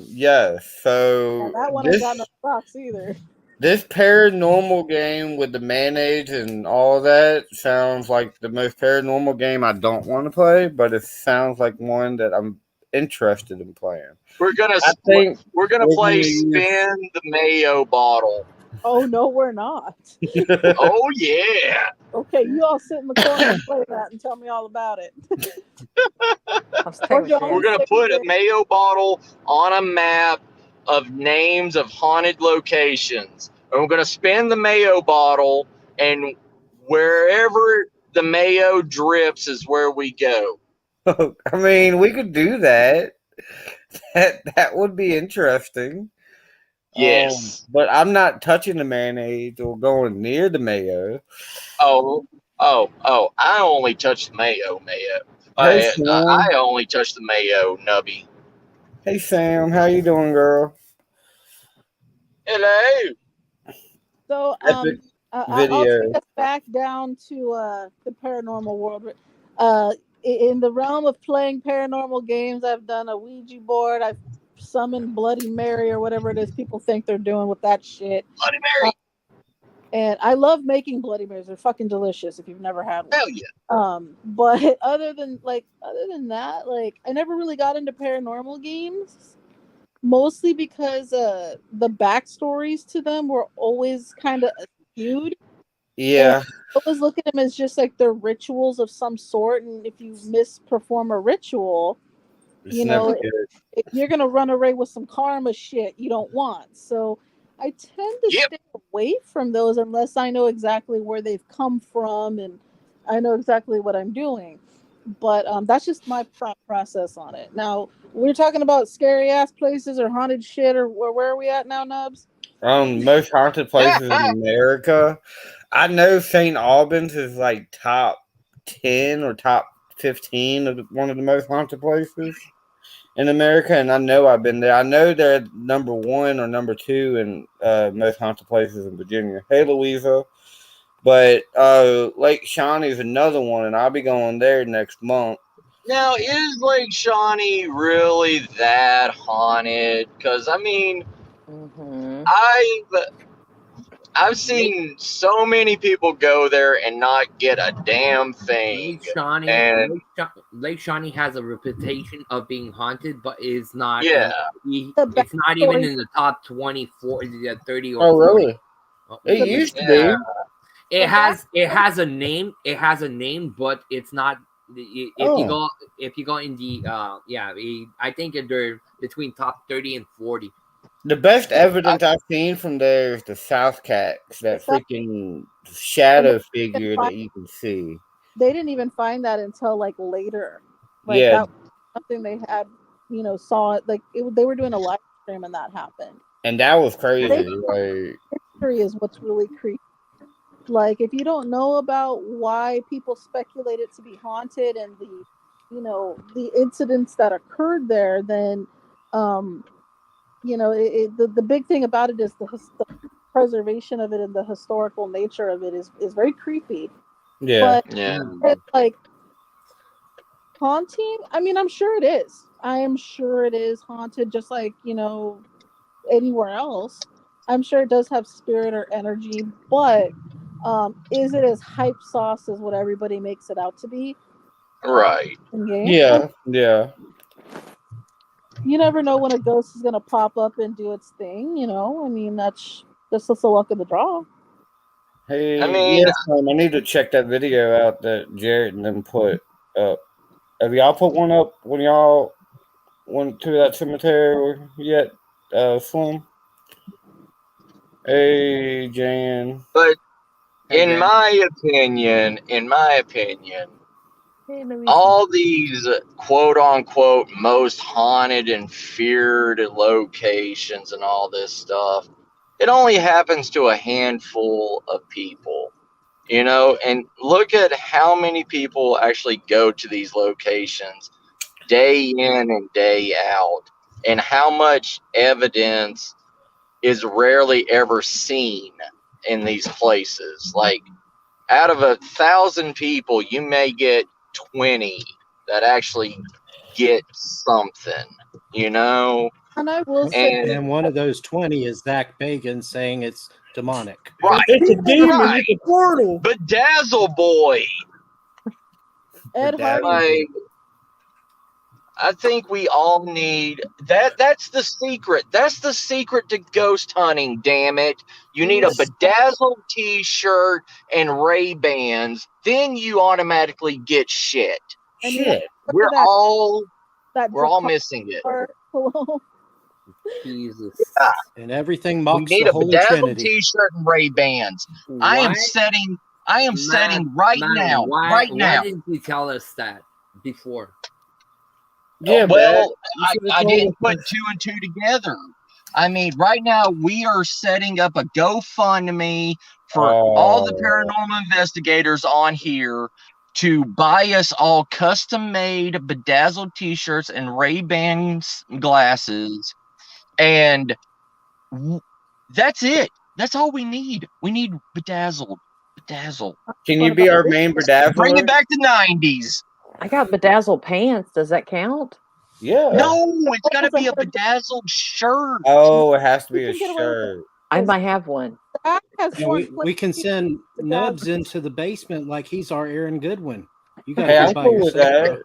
yeah. So That one ain't got no socks either. this paranormal game with the mayonnaise and all that sounds like the most paranormal game I don't want to play, but it sounds like one that I'm interested in playing. We're gonna I think we're gonna we're play gonna use- spin the mayo bottle. Oh no, we're not. Oh yeah. Okay, you all sit in the corner and play that and tell me all about it. Taylor going- We're gonna put a mayo bottle on a map of names of haunted locations. And we're gonna spin the mayo bottle, and wherever the mayo drips is where we go. I mean, we could do that. That would be interesting. Yes. But I'm not touching the mayonnaise or going near the mayo. Oh. I only touch the mayo. Hey, Sam. I only touch the mayo, nubby. Hey, Sam. How you doing, girl? Hello. So Epic I'll video. take us back down to the paranormal world. In the realm of playing paranormal games, I've done a Ouija board. I've summoned Bloody Mary or whatever it is people think they're doing with that shit. Bloody Mary. And I love making Bloody Marys. They're fucking delicious if you've never had one. Hell yeah. But other than that, like I never really got into paranormal games. Mostly because the backstories to them were always kind of skewed. Yeah. I always look at them as just like they're rituals of some sort, and if you misperform a ritual, It's you never know, good. you're gonna run away with some karma shit you don't want. So I tend to stay away from those unless I know exactly where they've come from and I know exactly what I'm doing. But that's just my thought process on it. Now we're talking about scary ass places or haunted shit, or where are we at now, Nubs? Most haunted places in America. I know St. Albans is like top 10 or top 15 of one of the most haunted places in America, and I know I've been there. I know they're number 1 or number 2 in most haunted places in Virginia. Hey, Louisa. But Lake Shawnee is another one, and I'll be going there next month. Now, is Lake Shawnee really that haunted? Because I mean, Mm-hmm. I've seen so many people go there and not get a damn thing. Lake Shawnee has a reputation of being haunted, but is not. Yeah. It's not even in the top 20, 40, 30, or Oh, 40. really? It used to be. It has a name. It has a name, but it's not. If you go in the I think they're between top 30 and 40. The best evidence I've seen from there is the South Cats, that freaking shadow figure that you can see. They didn't even find that until like later. Like Yeah. that was something they had, saw it. Like they were doing a live stream and that happened. And that was crazy. History is what's really creepy. Like if you don't know about why people speculate it to be haunted and the incidents that occurred there, then the big thing about it is the preservation of it and the historical nature of it is very creepy. Yeah. But it's like haunting. I mean, I'm sure it is. I am sure it is haunted, just like anywhere else. I'm sure it does have spirit or energy, but is it as hype sauce as what everybody makes it out to be? Right. in game. Yeah, yeah. You never know when a ghost is gonna pop up and do its thing. You know, I mean that's just the luck of the draw. Hey, I mean, yes, I need to check that video out that Jared and them put up. Have y'all put one up when y'all went to that cemetery yet, Slim? Hey, Jan. but Hey, in Jen. my opinion, Hey, Louise. all these quote unquote most haunted and feared locations and all this stuff, it only happens to a handful of people, you know. And look at how many people actually go to these locations day in and day out, and how much evidence is rarely ever seen in these places. Like, out of 1,000 people, you may get 20 that actually get something, you know? And I will say, And, one of those 20 is Zach Bagan saying it's demonic. right, It's a demon. Right. It's a portal. Bedazzle Boy. Ed Hardy. Like, I think we all need that. That's the secret. That's the secret to ghost hunting. Damn it! You need a bedazzled T-shirt and Ray-Bans. Then you automatically get shit. And you Shit. We're that- all that missing it. below. Jesus. And everything We mocks need the a Holy bedazzled Trinity. T-shirt and Ray-Bans. I am setting right now. Why didn't you tell us that before? Yeah, Well, should've I told didn't us put two and two together. I mean, right now we are setting up a GoFundMe for all the paranormal investigators on here to buy us all custom-made bedazzled T-shirts and Ray-Ban glasses, and that's it. That's all we need. We need bedazzled. Can you be our main bedazzler? Bring it back to 90s. I got bedazzled pants. Does that count? Yeah. No, it's got to be a bedazzled shirt. Oh, it has to be a You can get away with shirt. I might have one. Zach has And worn we can send Nubs into the basement like he's our Aaron Goodwin. You got to Hey, go I'm by cool with yourself. that.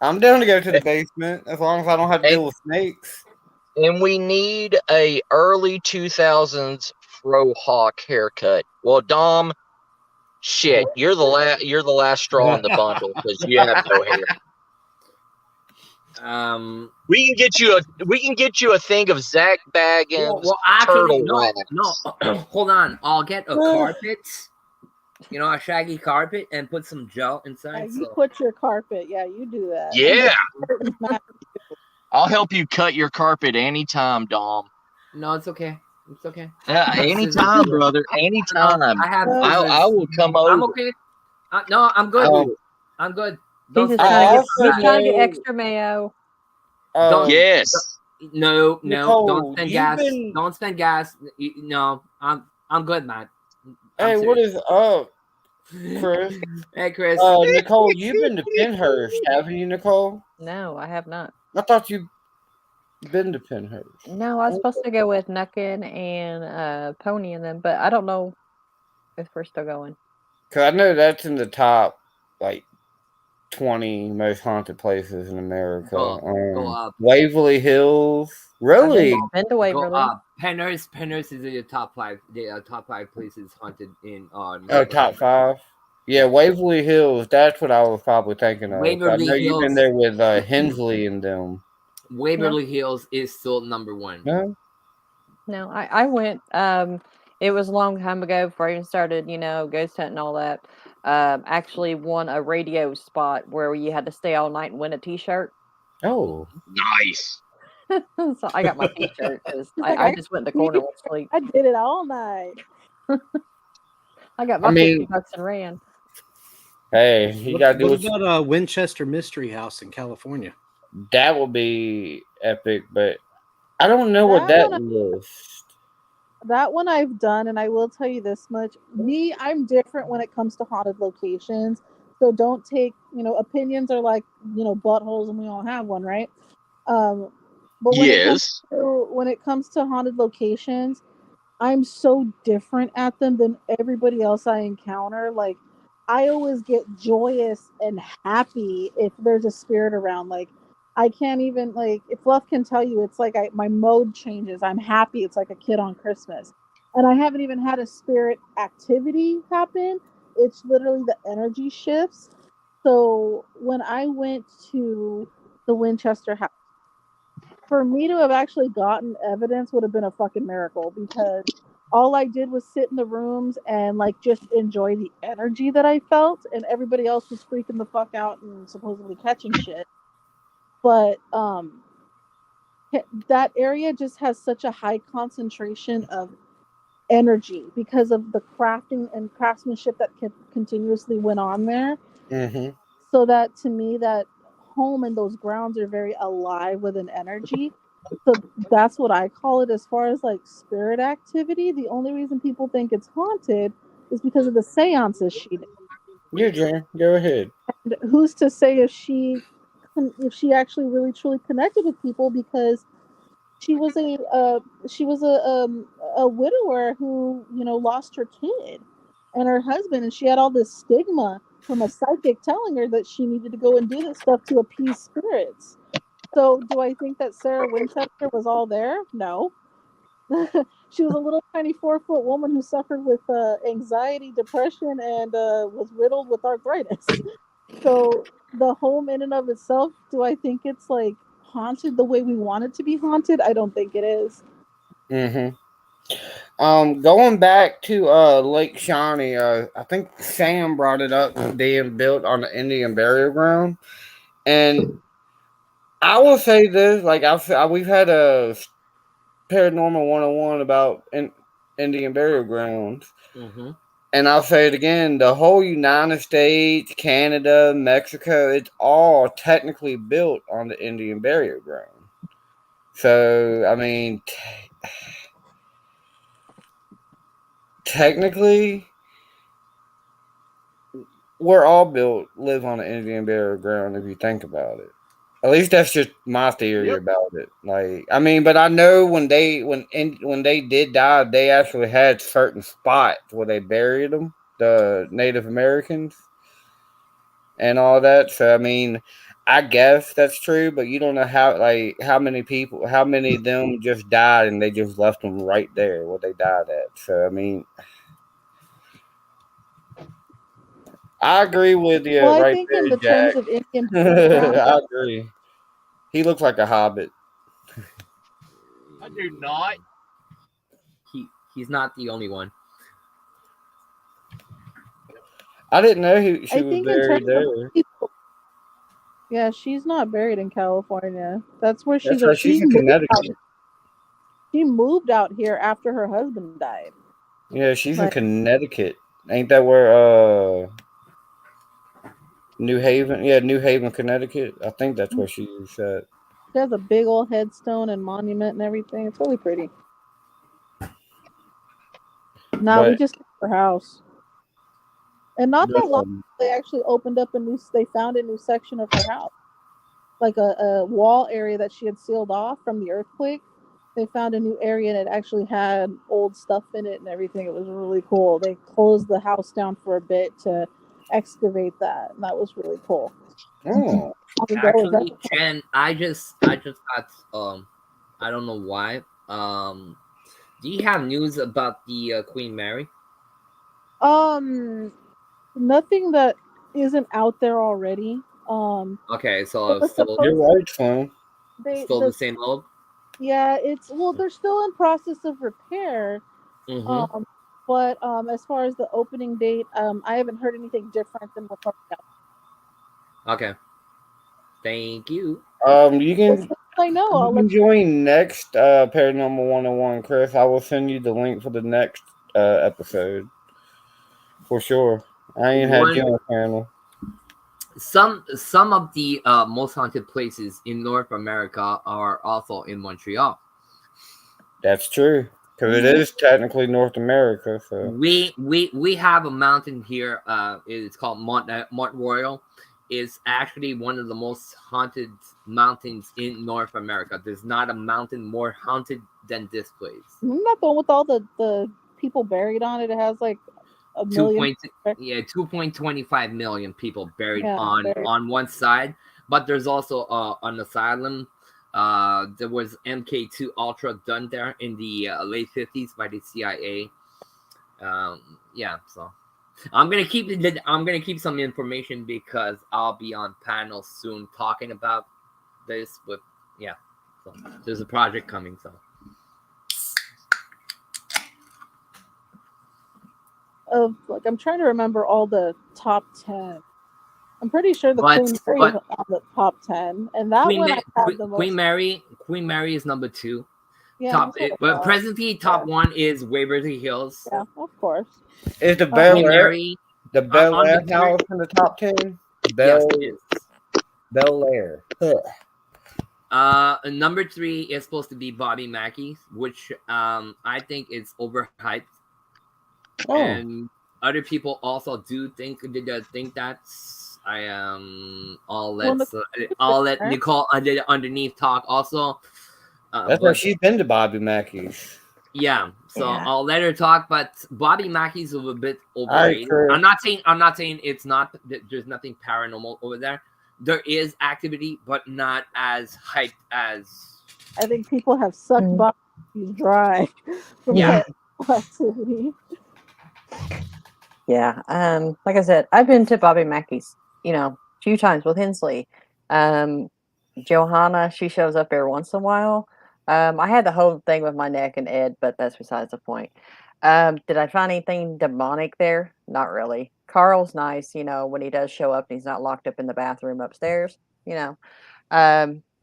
I'm down to go to the basement as long as I don't have to deal with snakes. And we need a early 2000s fro hawk haircut. Well, Dom, shit, you're the last straw in the bundle because you have no hair. We can get you a thing of Zach Baggins actually, turtle wax. no. Hold on. I'll get a carpet. You know, a shaggy carpet, and put some gel inside. You put your carpet. Yeah, you do that. Yeah. I'll help you cut your carpet anytime, Dom. No, it's okay. It's okay. Anytime, brother. Anytime. I will come over. I'm okay. No, I'm good. Oh. I'm good. He's just trying to get extra mayo. Yes. No, Nicole, don't spend gas. Don't spend gas. No, I'm good, man. Hey, what is up, Chris? Hey, Chris. Nicole, you've been to Penhurst, haven't you, Nicole? No, I have not. I thought you'd been to Penhurst. No, I was supposed to go with Nuckin and Pony and them, but I don't know if we're still going. Because I know that's in the top, like, 20 most haunted places in America. Go up. Waverly Hills. Really? I've been to Waverly. Go up. Penhurst is in the top 5. The top 5 places haunted in top 5. Yeah, Waverly Hills. That's what I was probably thinking of. I know you've been there with Hensley and them. Waverly Hills is still number 1. No, I went. It was a long time ago before I even started, ghost hunting and all that. Actually won a radio spot where you had to stay all night and win a T-shirt. Oh, nice. So I got my T-shirt because I just went in the corner and sleep. I did it all night. I got my $50 and ran. Hey, you got to do What about a Winchester Mystery House in California? That would be epic, but I don't know what that is. That one I've done, and I will tell you this much. I'm different when it comes to haunted locations. So don't take, opinions are like, buttholes, and we all have one, right? But when it comes to haunted locations, I'm so different at them than everybody else I encounter. Like, I always get joyous and happy if there's a spirit around. Like I can't even like if Fluff can tell you, it's like my mode changes. I'm happy. It's like a kid on Christmas, and I haven't even had a spirit activity happen. It's literally the energy shifts. So when I went to the Winchester house, for me to have actually gotten evidence would have been a fucking miracle because all I did was sit in the rooms and like just enjoy the energy that I felt, and everybody else was freaking the fuck out and supposedly catching shit. But that area just has such a high concentration of energy because of the crafting and craftsmanship that continuously went on there. Mm-hmm. So that to me, that home and those grounds are very alive with an energy. So that's what I call it. As far as like spirit activity, the only reason people think it's haunted is because of the seances she did. Yeah, Jen, go ahead. And who's to say if she actually really truly connected with people, because she was a widower who, you know, lost her kid and her husband, and she had all this stigma from a psychic telling her that she needed to go and do this stuff to appease spirits. So do I think that Sarah Winchester was all there? No. She was a little tiny 4-foot woman who suffered with anxiety, depression, and was riddled with arthritis. So the home in and of itself, do I think it's like haunted the way we want it to be haunted? I don't think it is. Mm-hmm. Going back to Lake Shawnee, I think Sam brought it up being built on the Indian burial ground, and I will say this: like we've had a paranormal 101 about Indian burial grounds, Mm-hmm. and I'll say it again: the whole United States, Canada, Mexico, it's all technically built on the Indian burial ground. So I mean, technically, we're all live on an Indian burial ground if you think about it. At least that's just my theory about it. Like, I mean, but I know when they did die, they actually had certain spots where they buried them, the Native Americans, and all that. So I mean, I guess that's true, but you don't know how many of them just died and they just left them right there where they died at. So I mean, I agree with you Well, I right think in there, the terms Jack. of Indian background, I agree. He looks like a hobbit. I do not. He's not the only one. I didn't know she I was think in buried terms there. of yeah, she's not buried in California. That's where That's right. She's in Connecticut. She moved out here after her husband died. Yeah, she's in Like, Connecticut. Ain't that where New Haven? Yeah, New Haven, Connecticut. I think that's where she's at. she has a big old headstone and monument and everything. It's really pretty. Nah, we But just got her house. And not that long ago, they actually opened up they found a new section of her house. Like a wall area that she had sealed off from the earthquake. They found a new area and it actually had old stuff in it and everything. It was really cool. They closed the house down for a bit to excavate that, and that was really cool. oh, Actually, Chen, I just got I don't know why. Do you have news about the Queen Mary? Nothing that isn't out there already. Okay, so still you're right, Slim. the same old. Yeah, they're still in process of repair. Mm-hmm. But as far as the opening date, I haven't heard anything different than what's already out. Okay. Thank you. You can. I know. I'll You can join next Paranormal 101, Chris. I will send you the link for the next episode for sure. I ain't had you on panel. Some of the most haunted places in North America are also in Montreal. That's true, because it is technically North America. So we have a mountain here. It's called Mont Royal. It's actually one of the most haunted mountains in North America. There's not a mountain more haunted than this place. Isn't that the one with all the people buried on it? It has like a 2 million. point, yeah, 2.25 million people buried Yeah, on one side, but there's also an asylum. There was MK2 Ultra done there in the late 50s by the CIA. Yeah, so I'm gonna keep some information because I'll be on panels soon talking about this. But yeah, so there's a project coming. So I'm trying to remember all the top 10. I'm pretty sure the Queen Mary is on the top 10, and that Queen, one I have the most. Queen Mary is number 2. Yeah, but presently top 1 is Waverly Hills. Yeah, of course. Is the Bel Air Mary the Bel Air house in the top 10? Yes, it is. Bel Air. Number 3 is supposed to be Bobby Mackey's, which I think is overhyped. Oh. And other people also do think that's. I'll let Nicole underneath talk also. That's why she's been to Bobby Mackey's. Yeah, so I'll let her talk, but Bobby Mackey's a little bit overrated. I agree. I'm not saying it's not. There's nothing paranormal over there. There is activity, but not as hyped as. I think people have sucked Bobby Mackey's dry from that activity. Yeah, like I said, I've been to Bobby Mackey's, a few times with Hensley. Johanna, she shows up every once in a while. I had the whole thing with my neck and Ed, but that's besides the point. Did I find anything demonic there? Not really. Carl's nice, when he does show up and he's not locked up in the bathroom upstairs,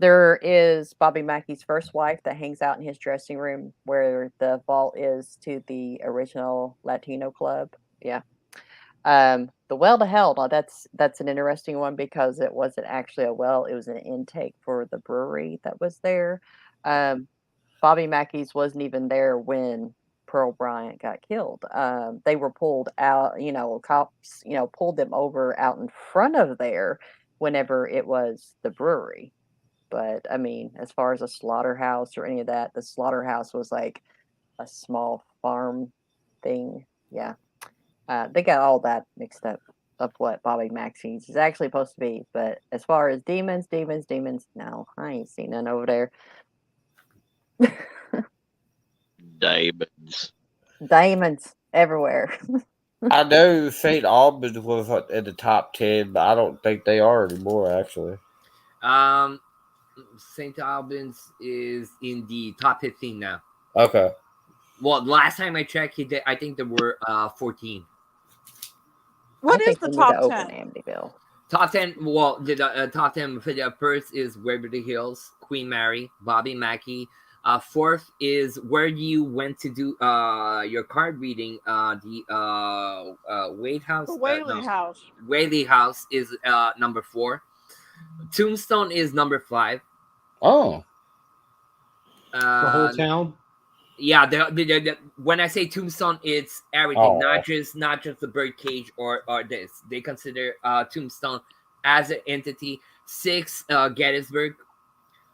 There is Bobby Mackey's first wife that hangs out in his dressing room where the vault is to the original Latino club. Yeah. The well to hell, that's an interesting one because it wasn't actually a well, it was an intake for the brewery that was there. Bobby Mackey's wasn't even there when Pearl Bryant got killed. They were pulled out, cops, pulled them over out in front of there whenever it was the brewery. But I mean, as far as a slaughterhouse or any of that, the slaughterhouse was like a small farm thing. Yeah. They got all that mixed up of what Bobby Mackey's is actually supposed to be. But as far as demons, no, I ain't seen none over there. Diamonds everywhere. I know St. Albans was in the top 10, but I don't think they are anymore, actually. St. Albans is in the top 15 now. Okay. Well, last time I checked, I think there were 14. What is the top 10? Top 10. Well, the top 10 for the first is Waverly Hills, Queen Mary, Bobby Mackey. Fourth is where you went to do your card reading. The Wade House. The Whaley House. Whaley House is number 4. Tombstone is number 5. Oh. The whole town. Yeah, when I say Tombstone, it's everything, not just the bird cage or this. They consider Tombstone as an entity. 6, Gettysburg.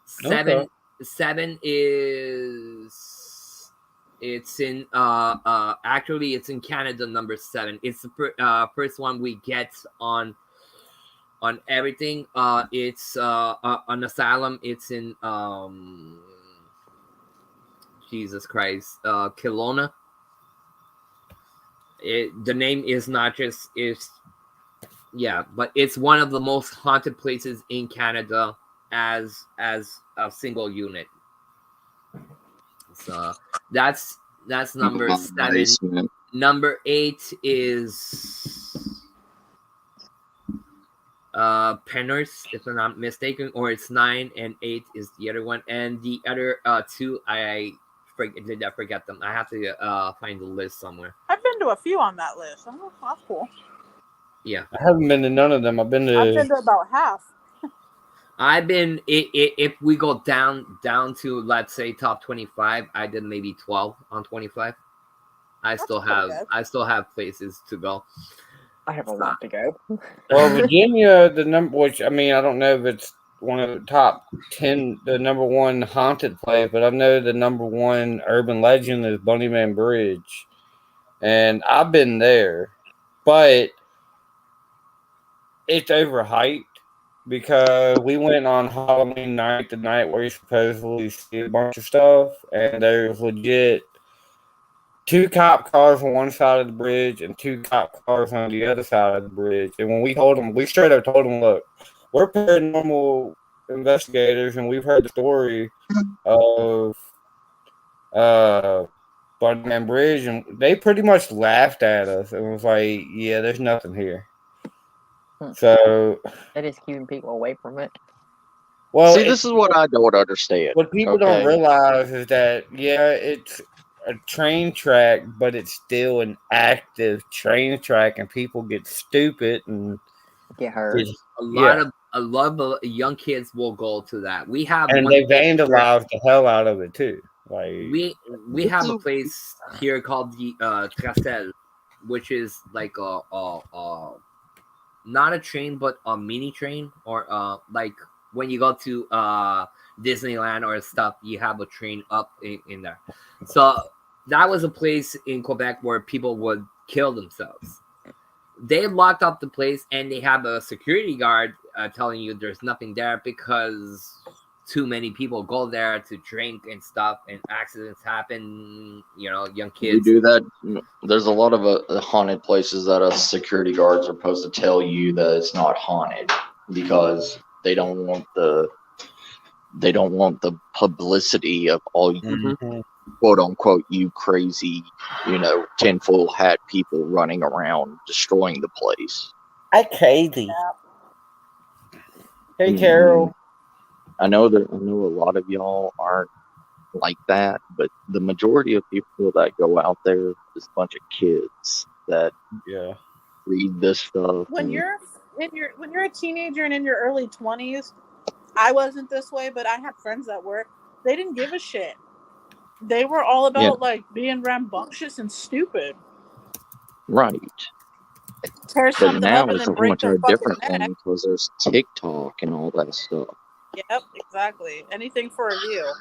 7 is it's in actually it's in Canada. Number 7. It's the first one we get on everything. It's an asylum. It's in Jesus Christ, Kelowna. The name is not just but it's one of the most haunted places in Canada as a single unit. So that's number 7. Number 8 is Pennies, if I'm not mistaken, or it's 9 and 8 is the other one, and the other 2 I forget them. I have to find the list somewhere. I've been to a few on that list. Oh, that's cool. Yeah, I haven't been to none of them. I've been to about half. I've been if we go down to, let's say, top 25, I did maybe 12 on 25. I still have places to go. I have a lot to go. Well, Virginia, the number, which I mean, I don't know if it's one of the top 10, the number 1 haunted place, but I know the number 1 urban legend is Bunnyman Bridge. and I've been there, but it's overhyped because we went on Halloween night, the night where you supposedly see a bunch of stuff, and there's legit 2 cop cars on one side of the bridge and 2 cop cars on the other side of the bridge. And when we told them, we straight up told them, look, we're paranormal investigators, and we've heard the story of Bunnyman Bridge, and they pretty much laughed at us and was like, yeah, there's nothing here. So That is keeping people away from it. well, See, this is what I don't understand. what people don't realize is that, yeah, it's a train track, but it's still an active train track, and people get stupid and Get hurt. A lot of young kids will go to that. We have and they vandalize the hell out of it too. Like we have a place here called the Castel, which is like a not a train but a mini train, or like when you go to Disneyland or stuff, you have a train up in there. So that was a place in Quebec where people would kill themselves. They locked up the place, and they have a security guard telling you there's nothing there because too many people go there to drink and stuff, and accidents happen. You know, young kids. We do that. There's a lot of haunted places that security guards are supposed to tell you that it's not haunted because they don't want the publicity of all you quote unquote you crazy, tinfoil hat people running around destroying the place. I crazy. Hey, Carol. I know a lot of y'all aren't like that, but the majority of people that go out there is a bunch of kids that read this stuff. When you're a teenager and in your early 20s, I wasn't this way, but I had friends that were. They didn't give a shit. They were all about like being rambunctious and stupid. Right. Tear something now up and it's then a break much their of a fucking different neck. thing because there's TikTok and all that stuff. Yep, exactly. Anything for a view.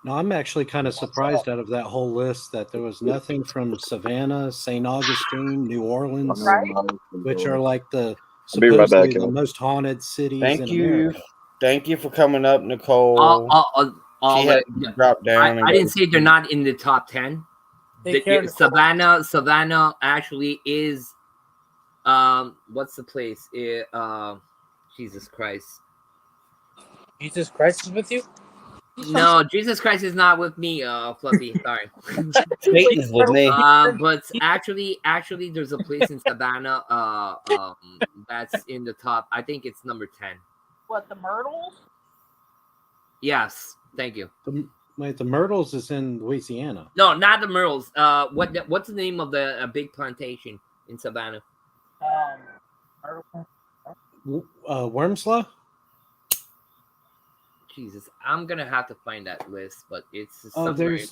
No, I'm actually kind of surprised out of that whole list that there was nothing from Savannah, St. Augustine, New Orleans, which are like the be right supposedly back, the most haunted cities Thank in you. America. Thank you for coming up, Nicole. She had to drop down. I didn't say they're not in the top 10. Savannah actually is. What's the place? Jesus Christ. Jesus Christ is with you? No, Jesus Christ is not with me, Fluffy. Sorry. Satan's with me. But actually, there's a place in Savannah that's in the top. I think it's number 10. What, the Myrtles? Yes, thank you. The Myrtles is in Louisiana. No, not the Myrtles. What's the name of the big plantation in Savannah? Wormslow? Jesus, I'm gonna have to find that list, but it's there's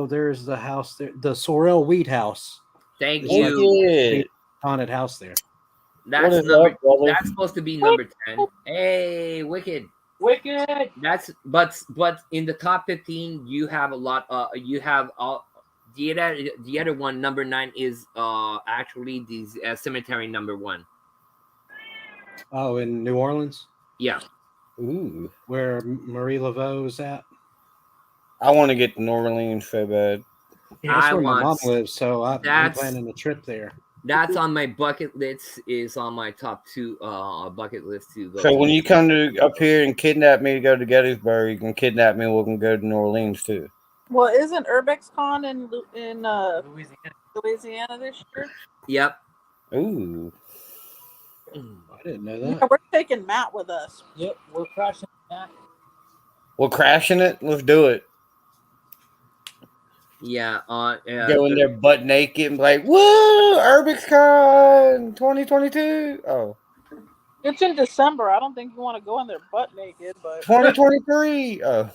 there's the house there, the Sorrel Wheat House. Thank you. Like haunted house there. That's supposed to be number 10. Hey, Wicked. That's but in the top 15, you have a lot. You have the other one. Number 9 is actually the cemetery number 1. Oh, in New Orleans. Yeah. Ooh. Where Marie Laveau is at. I want to get to New Orleans so bad. Yeah, that's where my mom lives, so I'm planning a trip there. That's on my bucket list. Is on my top 2 bucket list to go. So when you come up here and kidnap me to go to Gettysburg, you can kidnap me. We can go to New Orleans too. Well, isn't UrbexCon in Louisiana this year? Yep. Ooh. I didn't know that. Yeah, we're taking Matt with us. Yep, we're crashing Matt. We're crashing it. Let's do it. Yeah. Go in there butt naked and be like, "Woo, UrbexCon 2022." Oh. It's in December. I don't think you want to go in there butt naked, but 2023. Oh.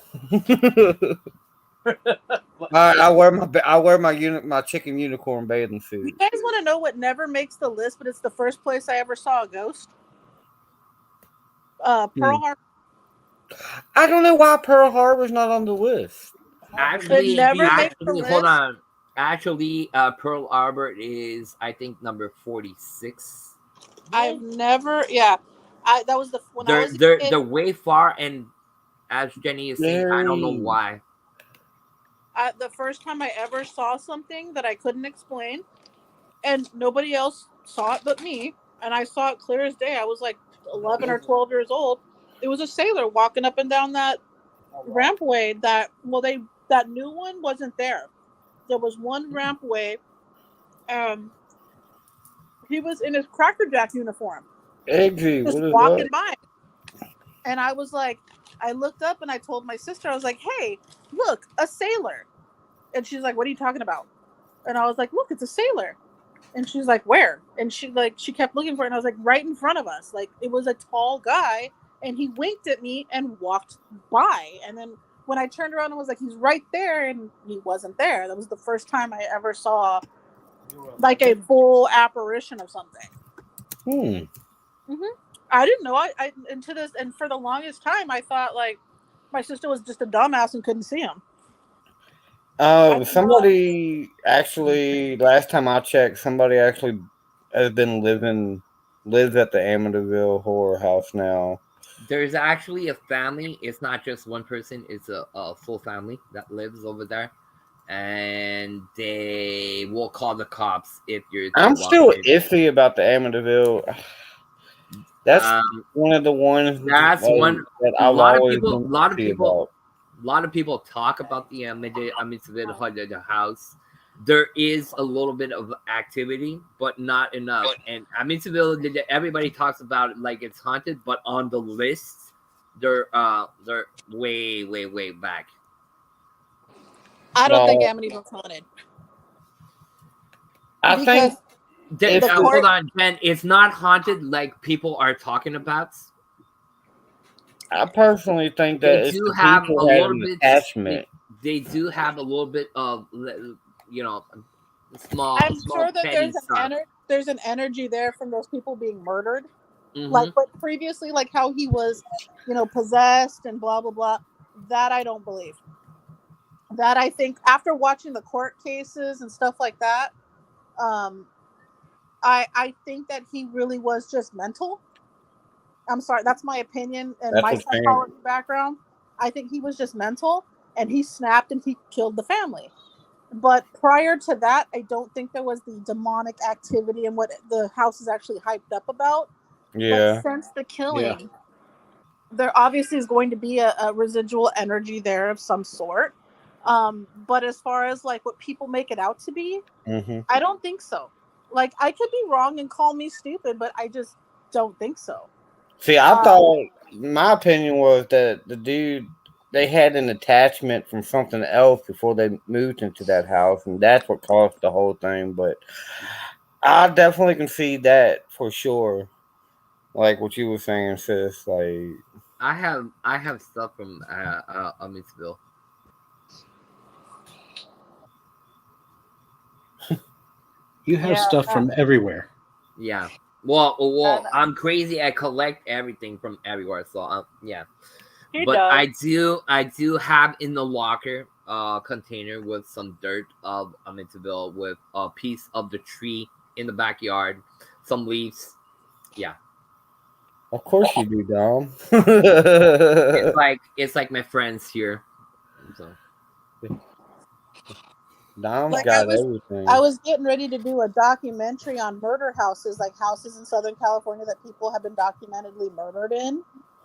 I wear my chicken unicorn bathing suit. You guys want to know what never makes the list, but it's the first place I ever saw a ghost? Pearl Harbor. I don't know why Pearl Harbor's not on the list. Actually, never made the actually, hold list. on. Actually, Pearl Harbor is, I think, number 46. I've never, yeah. That was the when I They're was a they're kid. they're way far, and as Jenny is saying, I don't know Yay. why. The first time I ever saw something that I couldn't explain, and nobody else saw it but me, and I saw it clear as day. I was like 11 or 12 years old. It was a sailor walking up and down that rampway. That new one wasn't there. There was one rampway. He was in his Cracker Jack uniform, Eggsy, just what is walking up? by. And I was like, I looked up and I told my sister, I was like, hey, look, a sailor. And she's like, what are you talking about? And I was like, look, it's a sailor. And she's like, where? And she kept looking for it. And I was like, right in front of us. Like, it was a tall guy. And he winked at me and walked by. And then when I turned around and was like, he's right there. And he wasn't there. That was the first time I ever saw like a full apparition of something. I didn't know. I into this, and for the longest time, I thought like my sister was just a dumbass and couldn't see him. Somebody actually, last time I checked, somebody actually has been lives at the Amityville Horror House now. There's actually a family. It's not just one person. It's a full family that lives over there, and they will call the cops if you're. I'm still iffy about the Amityville. That's one of the ones. That's one that a I've lot of always people. been A lot of iffy people. about. A lot of people talk about the Amityville house. There is a little bit of activity, but not enough. And Amityville, everybody talks about it like it's haunted, but on the list, they're way back. I don't think Amityville's haunted. I think hold on, Jen. It's not haunted like people are talking about. I personally think that they do have a little bit attachment. They do have a little bit of, small. I'm small sure that petty stuff. there's an energy there from those people being murdered. Mhm. Like, but previously, like how he was, possessed and blah blah blah. That I don't believe. That I think after watching the court cases and stuff like that, I think that he really was just mental. I'm sorry, that's my opinion and my psychology background. I think he was just mental and he snapped and he killed the family. But prior to that, I don't think there was the demonic activity and what the house is actually hyped up about. Yeah. But since the killing, there obviously is going to be a residual energy there of some sort. But as far as like what people make it out to be, I don't think so. Like, I could be wrong and call me stupid, but I just don't think so. See, I thought my opinion was that the dude, they had an attachment from something else before they moved into that house, and that's what caused the whole thing. But I definitely can see that for sure. Like what you were saying, sis. Like, I have stuff from Amityville. You have stuff from everywhere. Yeah. Well, I'm crazy. I collect everything from everywhere. So yeah. But I do have in the locker container with some dirt of Amityville with a piece of the tree in the backyard, some leaves. Yeah. Of course you do, Dom. it's like my friends here. So. Dom's got everything. I was getting ready to do a documentary on murder houses, like houses in Southern California that people have been documentedly murdered in.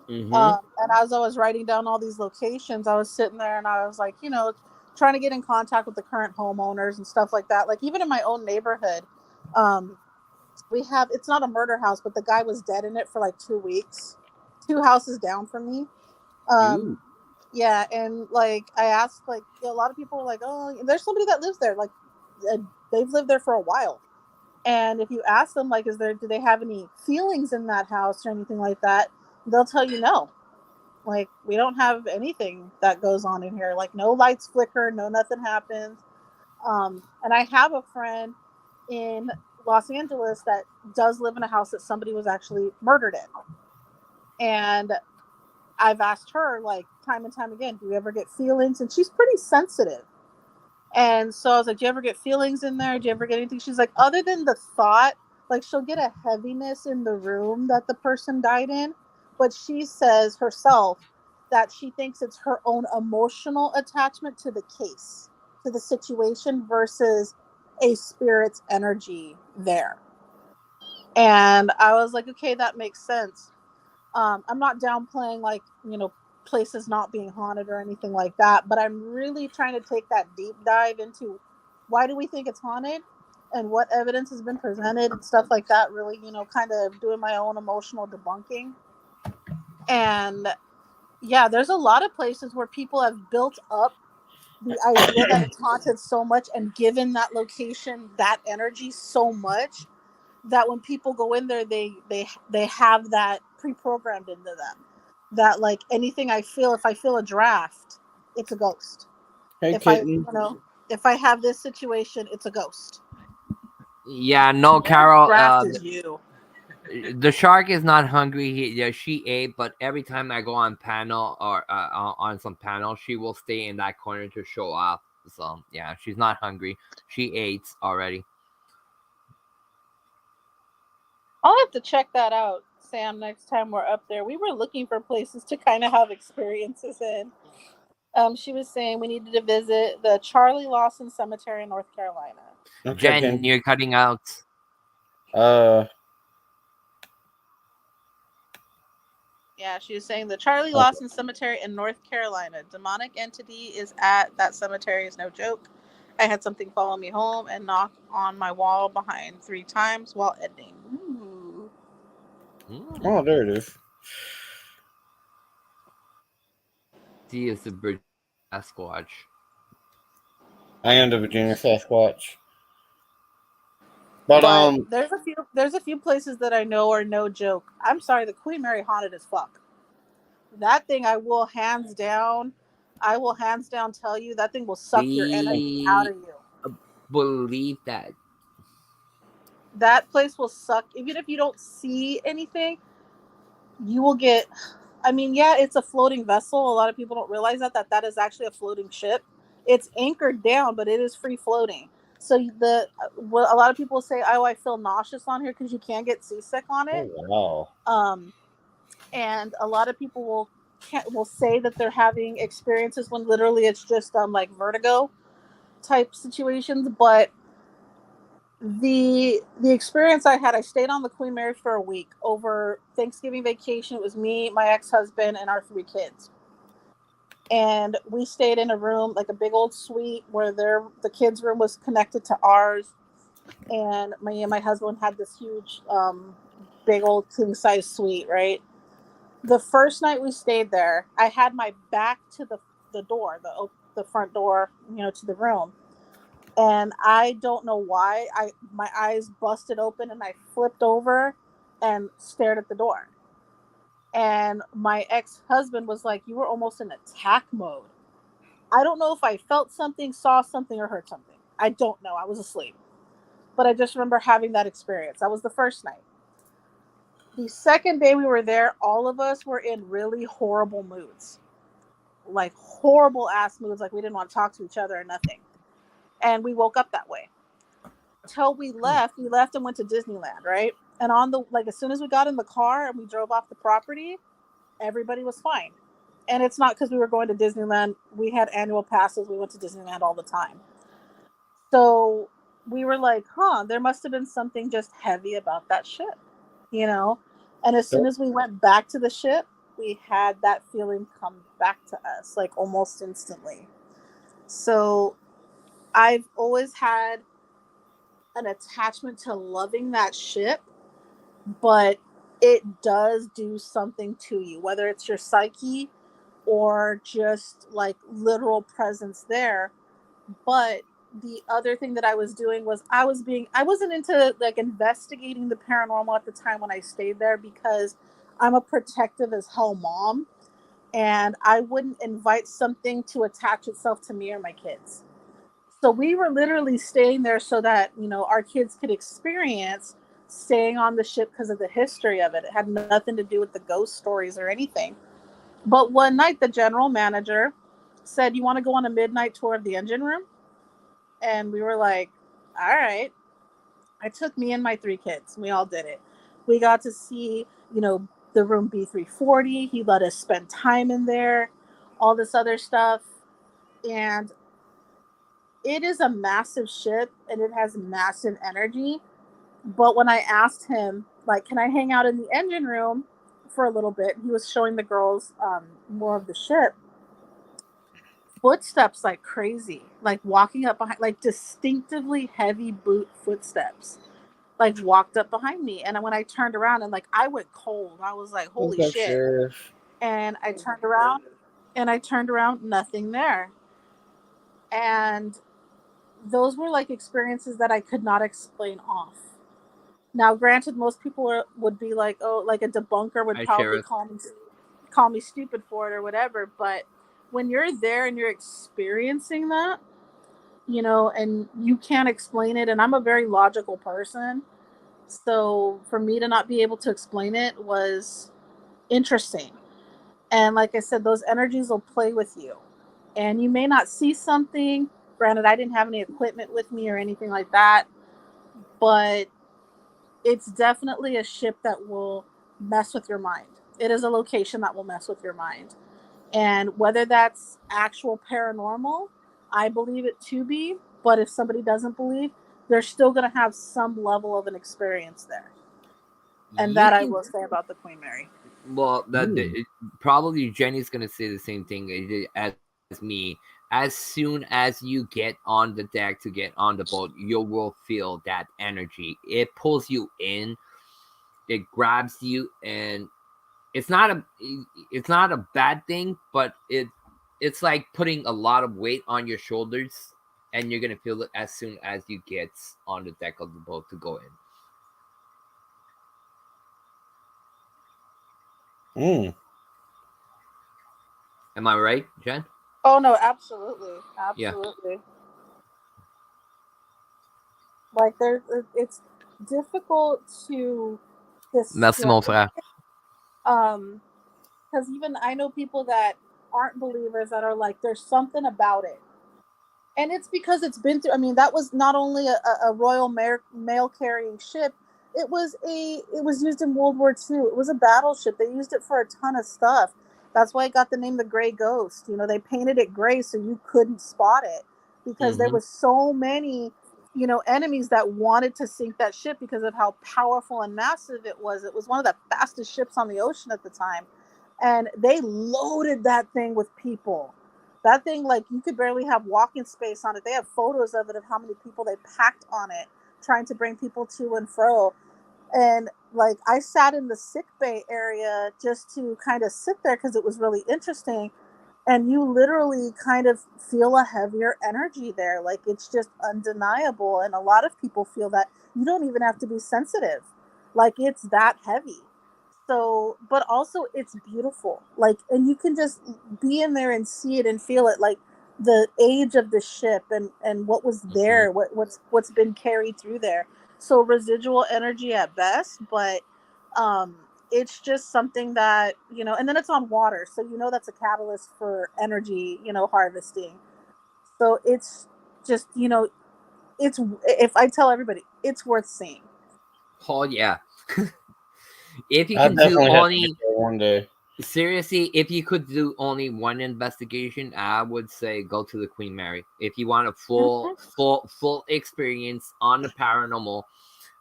And as I was writing down all these locations, I was sitting there and I was like, trying to get in contact with the current homeowners and stuff like that. Like even in my own neighborhood, we have, it's not a murder house, but the guy was dead in it for like 2 weeks, 2 houses down from me. Yeah, and like I asked, like a lot of people were like, "Oh, there's somebody that lives there." Like they've lived there for a while, and if you ask them, like, do they have any feelings in that house or anything like that? They'll tell you no. Like we don't have anything that goes on in here. Like no lights flicker, no nothing happens. And I have a friend in Los Angeles that does live in a house that somebody was actually murdered in, and I've asked her like time and time again, do you ever get feelings? And she's pretty sensitive. And so I was like, do you ever get feelings in there? Do you ever get anything? She's like, other than the thought, like she'll get a heaviness in the room that the person died in. But she says herself that she thinks it's her own emotional attachment to the case, to the situation versus a spirit's energy there. And I was like, okay, that makes sense. I'm not downplaying like, places not being haunted or anything like that, but I'm really trying to take that deep dive into why do we think it's haunted and what evidence has been presented and stuff like that, really, kind of doing my own emotional debunking. And yeah, there's a lot of places where people have built up the idea that it's haunted so much and given that location that energy so much that when people go in there, they have that pre-programmed into them. That like anything if I feel a draft, it's a ghost. Hey, If kitten. if I have this situation, it's a ghost. Yeah, no, Carol. Draft is you. The shark is not hungry. She ate, but every time I go on panel or on some panel, she will stay in that corner to show off. So yeah, she's not hungry. She ate already. I'll have to check that out, Sam, next time we're up there. We were looking for places to kind of have experiences in. She was saying we needed to visit the Charlie Lawson Cemetery in North Carolina. Okay, Jen, you're cutting out. Yeah, she was saying the Charlie Lawson Cemetery in North Carolina. Demonic entity is at that cemetery is no joke. I had something follow me home and knock on my wall behind 3 times while editing. Ooh. Oh, there it is. She is the Virginia Sasquatch. I am the Virginia Sasquatch. But there's a few places that I know are no joke. I'm sorry, the Queen Mary haunted as fuck. That thing I will hands down tell you that thing will suck your energy out of you. Believe that. That place will suck. Even if you don't see anything, you will get. I mean, yeah, it's a floating vessel. A lot of people don't realize that is actually a floating ship. It's anchored down, but it is free floating. So a lot of people say, "Oh, I feel nauseous on here," because you can get seasick on it. Oh, wow. And a lot of people will say that they're having experiences when literally it's just like vertigo type situations. But the experience I had, I stayed on the Queen Mary for a week over Thanksgiving vacation. It was me, my ex-husband, and our 3 kids. And we stayed in a room, like a big old suite where the kids' room was connected to ours. And my husband had this huge, big old king-size suite, right? The first night we stayed there, I had my back to the door, the front door, to the room. And I don't know why, my eyes busted open and I flipped over and stared at the door. And my ex-husband was like, you were almost in attack mode. I don't know if I felt something, saw something, or heard something. I don't know. I was asleep. But I just remember having that experience. That was the first night. The second day we were there, all of us were in really horrible moods. Like horrible ass moods. Like we didn't want to talk to each other or nothing. And we woke up that way. Till we left and went to Disneyland, right? And as soon as we got in the car and we drove off the property, everybody was fine. And it's not because we were going to Disneyland. We had annual passes. We went to Disneyland all the time. So we were like, there must have been something just heavy about that ship, And as soon as we went back to the ship, we had that feeling come back to us, like almost instantly. So I've always had an attachment to loving that ship, but it does do something to you, whether it's your psyche or just like literal presence there. But the other thing that I was doing was I wasn't into like investigating the paranormal at the time when I stayed there, because I'm a protective as hell mom, and I wouldn't invite something to attach itself to me or my kids. So we were literally staying there so that, our kids could experience staying on the ship because of the history of it. It had nothing to do with the ghost stories or anything. But one night, the general manager said, "You want to go on a midnight tour of the engine room?" And we were like, "All right." I took me and my 3 kids. We all did it. We got to see, the room B340. He let us spend time in there, all this other stuff. And it is a massive ship and it has massive energy. But when I asked him, like, can I hang out in the engine room for a little bit? He was showing the girls more of the ship. Footsteps like crazy, like walking up behind, like distinctively heavy boot footsteps, like walked up behind me. And when I turned around and like I went cold, I was like, holy What's up, shit. Sheriff? And I turned around, nothing there. And those were like experiences that I could not explain off. Now, granted, most people would be like, oh, like a debunker would Hi, probably Sheriff. call me stupid for it or whatever. But when you're there and you're experiencing that, and you can't explain it, and I'm a very logical person, so for me to not be able to explain it was interesting. And like I said, those energies will play with you, and you may not see something. Granted, I didn't have any equipment with me or anything like that, but it's definitely a ship that will mess with your mind. It is a location that will mess with your mind. And whether that's actual paranormal, I believe it to be. But if somebody doesn't believe, they're still going to have some level of an experience there. And You that I can- will say about the Queen Mary. Well, probably Jenny's gonna say the same thing as me. As soon as you get on the deck to get on the boat, you will feel that energy. It pulls you in, it grabs you, and it's not a bad thing, but it's like putting a lot of weight on your shoulders, and you're gonna feel it as soon as you get on the deck of the boat to go in. Am I right, Jen? Oh no, absolutely, Yeah. absolutely. Like it's difficult to Merci, mon frère. because even I know people that aren't believers that are like, there's something about it. And it's because it's been through. I mean, that was not only a royal mail carrying ship. It was used in World War II. It was a battleship. They used it for a ton of stuff. That's why it got the name the Gray Ghost. They painted it gray so you couldn't spot it because there was so many, enemies that wanted to sink that ship because of how powerful and massive it was. It was one of the fastest ships on the ocean at the time, and they loaded that thing with people. That thing, like, you could barely have walking space on it. They have photos of it, of how many people they packed on it, trying to bring people to and fro. And, like, I sat in the sick bay area just to kind of sit there because it was really interesting. And you literally kind of feel a heavier energy there. Like, it's just undeniable. And a lot of people feel that. You don't even have to be sensitive. Like, it's that heavy. So, but also it's beautiful. Like, and you can just be in there and see it and feel it, like the age of the ship and what was there, what's been carried through there. So residual energy at best, but it's just something that, and then it's on water, so that's a catalyst for energy, harvesting. So it's just, it's, if I tell everybody, it's worth seeing. Oh yeah. If you I can do definitely have to only get there one day. seriously, if you could do only one investigation, I would say go to the Queen Mary. If you want a full experience on the paranormal,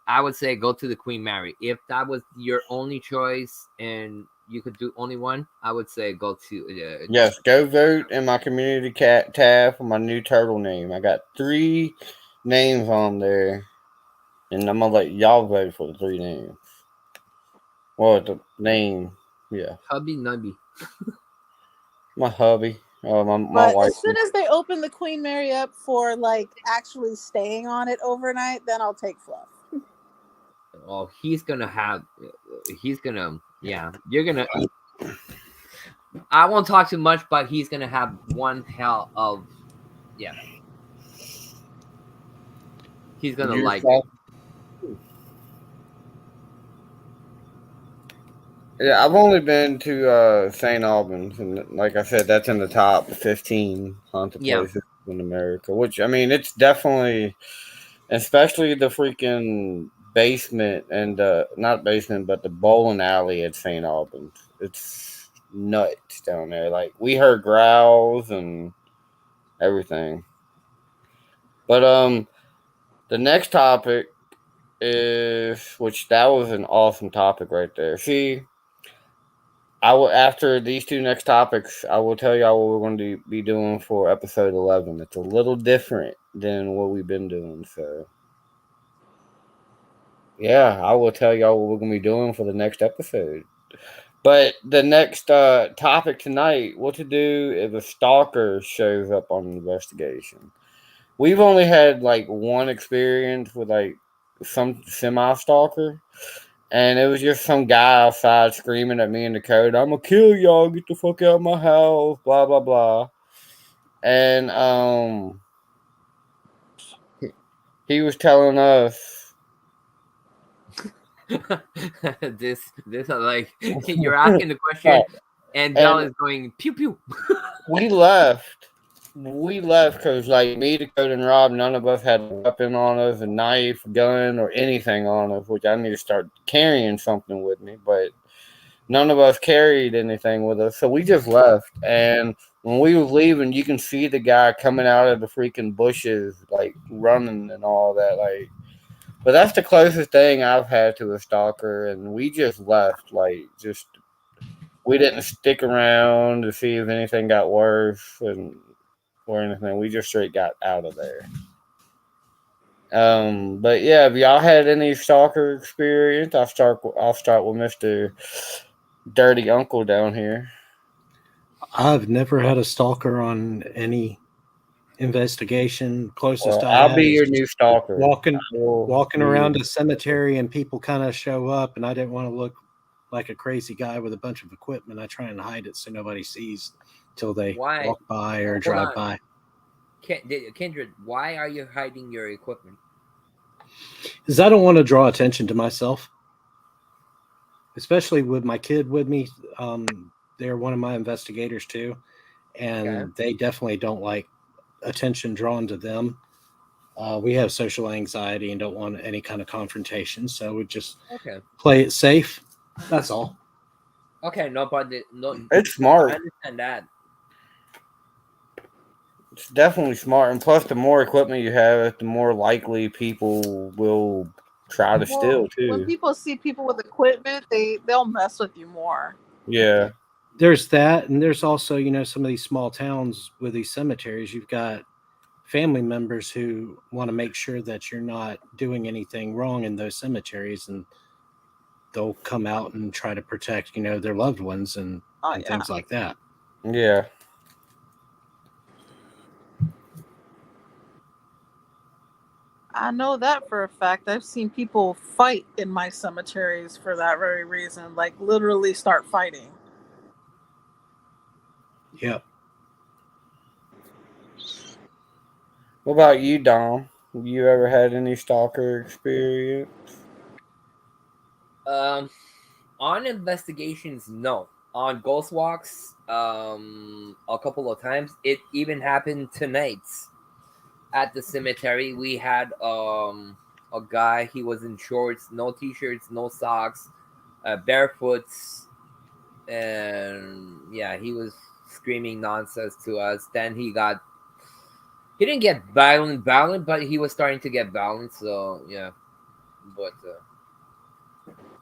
I would say go to the Queen Mary. If that was your only choice and you could do only one, I would say go to Yes, go vote in my community tab for my new turtle name. I got 3 names on there, and I'm gonna let y'all vote for the 3 names. Well, the name, yeah, Hubby Nubby. my hubby, my But wife. as soon as they open the Queen Mary up for like actually staying on it overnight, then I'll take Fluff. Oh, he's gonna, yeah, you're gonna, I won't talk too much, but he's gonna have one hell of, yeah. He's gonna like it. Yeah, I've only been to St. Albans, and like I said, that's in the top 15 haunted Yeah. places in America. Which I mean, it's definitely, especially the freaking basement and not basement, but the bowling alley at St. Albans. It's nuts down there. Like we heard growls and everything. But the next topic is, which that was an awesome topic right there. See, I will, after these two next topics, I will tell y'all what we're going to be doing for episode 11. It's a little different than what we've been doing, so yeah, I will tell y'all what we're going to be doing for the next episode. But the next topic tonight, what to do if a stalker shows up on an investigation. We've only had like one experience with like some semi-stalker. And it was just some guy outside screaming at me in the code, "I'm gonna kill y'all, get the fuck out of my house," blah blah blah. And he was telling us this like you're asking the question, and Bell is going pew pew. we left. We left because, like, me, Dakota, and Rob, none of us had a weapon on us, a knife, gun, or anything on us, which I need to start carrying something with me. But none of us carried anything with us, so we just left. And when we was leaving, you can see the guy coming out of the freaking bushes, like running and all that. Like, but that's the closest thing I've had to a stalker, and we just left. Like, just we didn't stick around to see if anything got worse and or anything. We just straight got out of there. But yeah, have y'all had any stalker experience? I'll start with Mr. Dirty Uncle down here. I've never had a stalker on any investigation. Closest Well, I I'll had be is your new stalker. walking around a cemetery and people kind of show up, and I didn't want to look like a crazy guy with a bunch of equipment. I try and hide it so nobody sees till they Why? walk by or Hold drive on. by. Kindred, why are you hiding your equipment? Because I don't want to draw attention to myself, especially with my kid with me. They're one of my investigators too, and they definitely don't like attention drawn to them. We have social anxiety and don't want any kind of confrontation, so we just play it safe. That's all. Okay, no, but it's smart. I understand that. It's definitely smart, and plus, the more equipment you have, the more likely people will try to steal too. When people see people with equipment, they'll mess with you more. Yeah. There's that, and there's also, some of these small towns with these cemeteries, you've got family members who want to make sure that you're not doing anything wrong in those cemeteries, and they'll come out and try to protect, their loved ones and things like that. Yeah. I know that for a fact. I've seen people fight in my cemeteries for that very reason, like literally start fighting. Yeah. What about you, Dom? Have you ever had any stalker experience? On investigations, no. On ghost walks, a couple of times. It even happened tonight at the cemetery. We had a guy. He was in shorts, no t-shirts, no socks, barefoot, and yeah, he was screaming nonsense to us. Then he didn't get violent, but he was starting to get violent. So yeah, but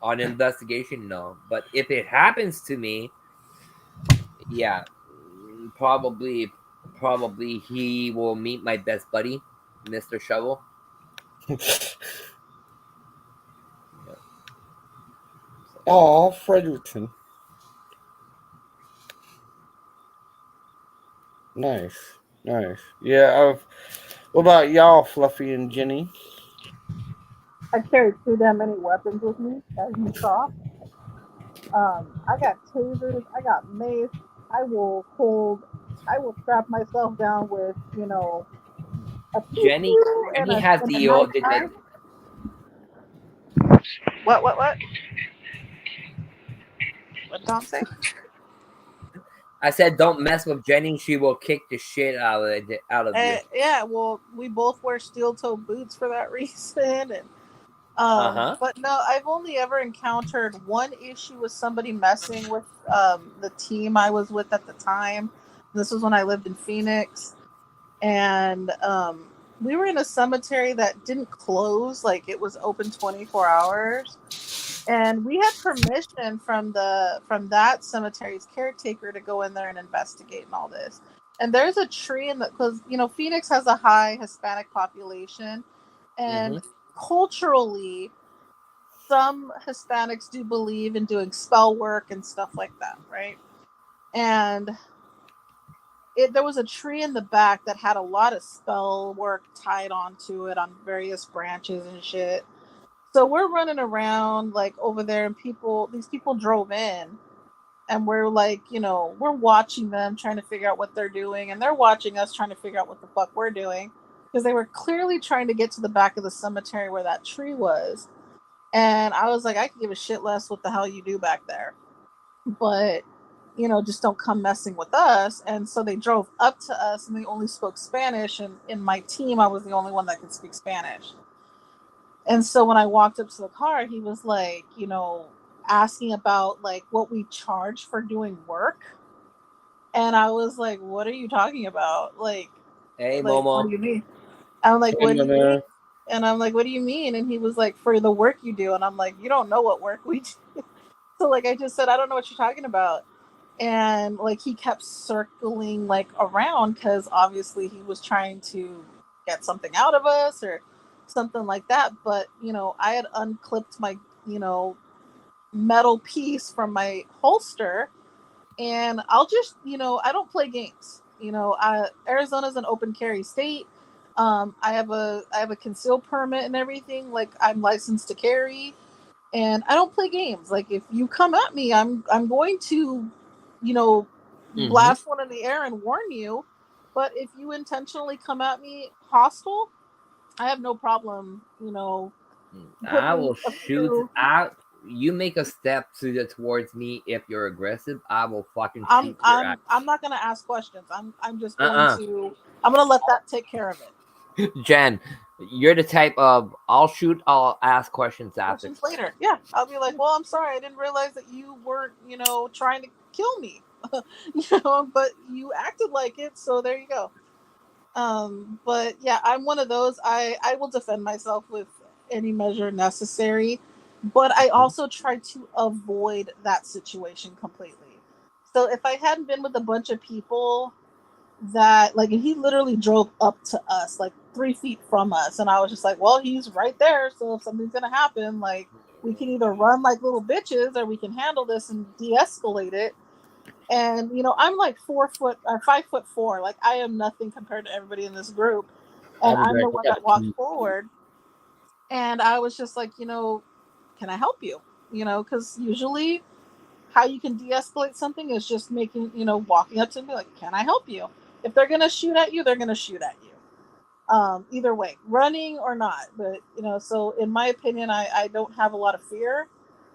on investigation, no. But if it happens to me, yeah, probably he will meet my best buddy, Mr. Shovel. Oh, Fredericton. Nice. Yeah. What about y'all, Fluffy and Jenny? I carry too damn many weapons with me, as you saw. I got tasers, I got mace. I will strap myself down with, a Jenny has the old. What? What Dom say? I said, don't mess with Jenny. She will kick the shit out of you. Yeah, well, we both wear steel-toe boots for that reason, and but no, I've only ever encountered one issue with somebody messing with the team I was with at the time. This was when I lived in Phoenix, and we were in a cemetery that didn't close, like it was open 24 hours. And we had permission from that cemetery's caretaker to go in there and investigate and all this. And there's a tree in the, because Phoenix has a high Hispanic population, and culturally, some Hispanics do believe in doing spell work and stuff like that, right? And there was a tree in the back that had a lot of spell work tied onto it on various branches and shit. So we're running around like over there, and these people drove in, and we're like, we're watching them trying to figure out what they're doing, and they're watching us trying to figure out what the fuck we're doing, because they were clearly trying to get to the back of the cemetery where that tree was. And I was like, I could give a shit less what the hell you do back there, but just don't come messing with us. And so they drove up to us, and they only spoke Spanish, and in my team I was the only one that could speak Spanish. And so when I walked up to the car, he was like, asking about like what we charge for doing work. And I was like, what are you talking about? Like, hey, like, Momo. what do you mean? I'm like, what do you mean? And I'm like, what do you mean? And he was like, for the work you do. And I'm like, you don't know what work we do. So like, I just said, I don't know what you're talking about. And like, he kept circling like around, because obviously he was trying to get something out of us or something like that. But I had unclipped my metal piece from my holster, and I'll just I don't play games. Arizona's an open carry state. I have a concealed permit and everything. Like, I'm licensed to carry, and I don't play games. Like, if you come at me, I'm going to blast one in the air and warn you. But if you intentionally come at me hostile, I have no problem, I will shoot out. You make a step towards me. If you're aggressive, I will fucking shoot your ass. I'm not gonna ask questions. I'm just going to. I'm gonna let that take care of it. Jen, you're the type of I'll shoot, I'll ask questions after. Questions later. Yeah, I'll be like, well, I'm sorry, I didn't realize that you weren't, trying to kill me. But you acted like it, so there you go. But yeah, I'm one of those. I will defend myself with any measure necessary, but I also try to avoid that situation completely. So if I hadn't been with a bunch of people that like, he literally drove up to us like 3 feet from us, and I was just like, well, he's right there, so if something's gonna happen, like, we can either run like little bitches, or we can handle this and de-escalate it. And I'm like 5'4". Like, I am nothing compared to everybody in this group, and I'm the one that walked forward. And I was just like, can I help you? Because usually how you can de-escalate something is just making, walking up to them, like, can I help you? If they're gonna shoot at you, they're gonna shoot at you. Either way, running or not. But so in my opinion, I don't have a lot of fear.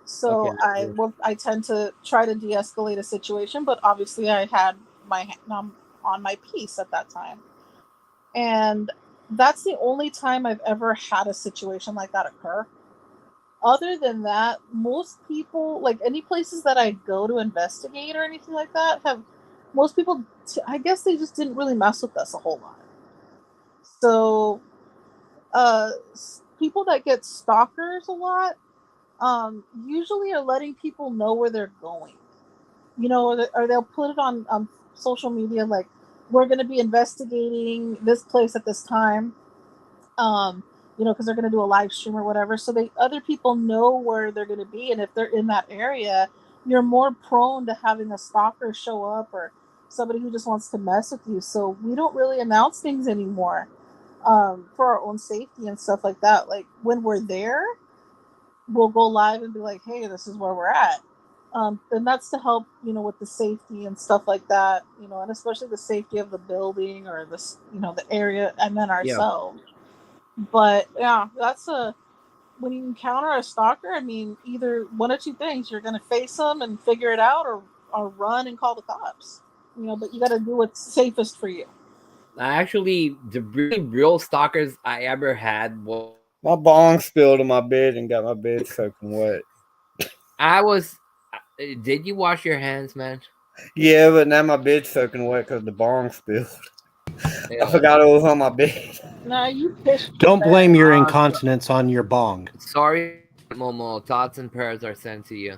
So I tend to try to de-escalate a situation, but obviously I had my hand on my piece at that time. And that's the only time I've ever had a situation like that occur. Other than that, most people, like any places that I go to investigate or anything like that, most people, I guess they just didn't really mess with us a whole lot. So, people that get stalkers a lot, usually are letting people know where they're going, or they'll put it on social media, like, we're going to be investigating this place at this time, because they're going to do a live stream or whatever, so other people know where they're going to be, and if they're in that area, you're more prone to having a stalker show up, or somebody who just wants to mess with you. So we don't really announce things anymore, for our own safety and stuff like that. Like, when we're there, we'll go live and be like, hey, this is where we're at. And that's to help, with the safety and stuff like that, and especially the safety of the building or the area, and then ourselves. Yeah. But yeah, that's when you encounter a stalker, I mean, either one of two things: you're going to face them and figure it out, or run and call the cops. But you got to do what's safest for you. Actually, the really real stalkers I ever had was My bong spilled in my bed and got my bed soaking wet. I was. Did you wash your hands, man? Yeah, but now my bed's soaking wet because the bong spilled. I forgot it was on my bed. Nah, you pissed. Don't blame your Ah, incontinence on your bong. Sorry, Momo. Thoughts and prayers are sent to you.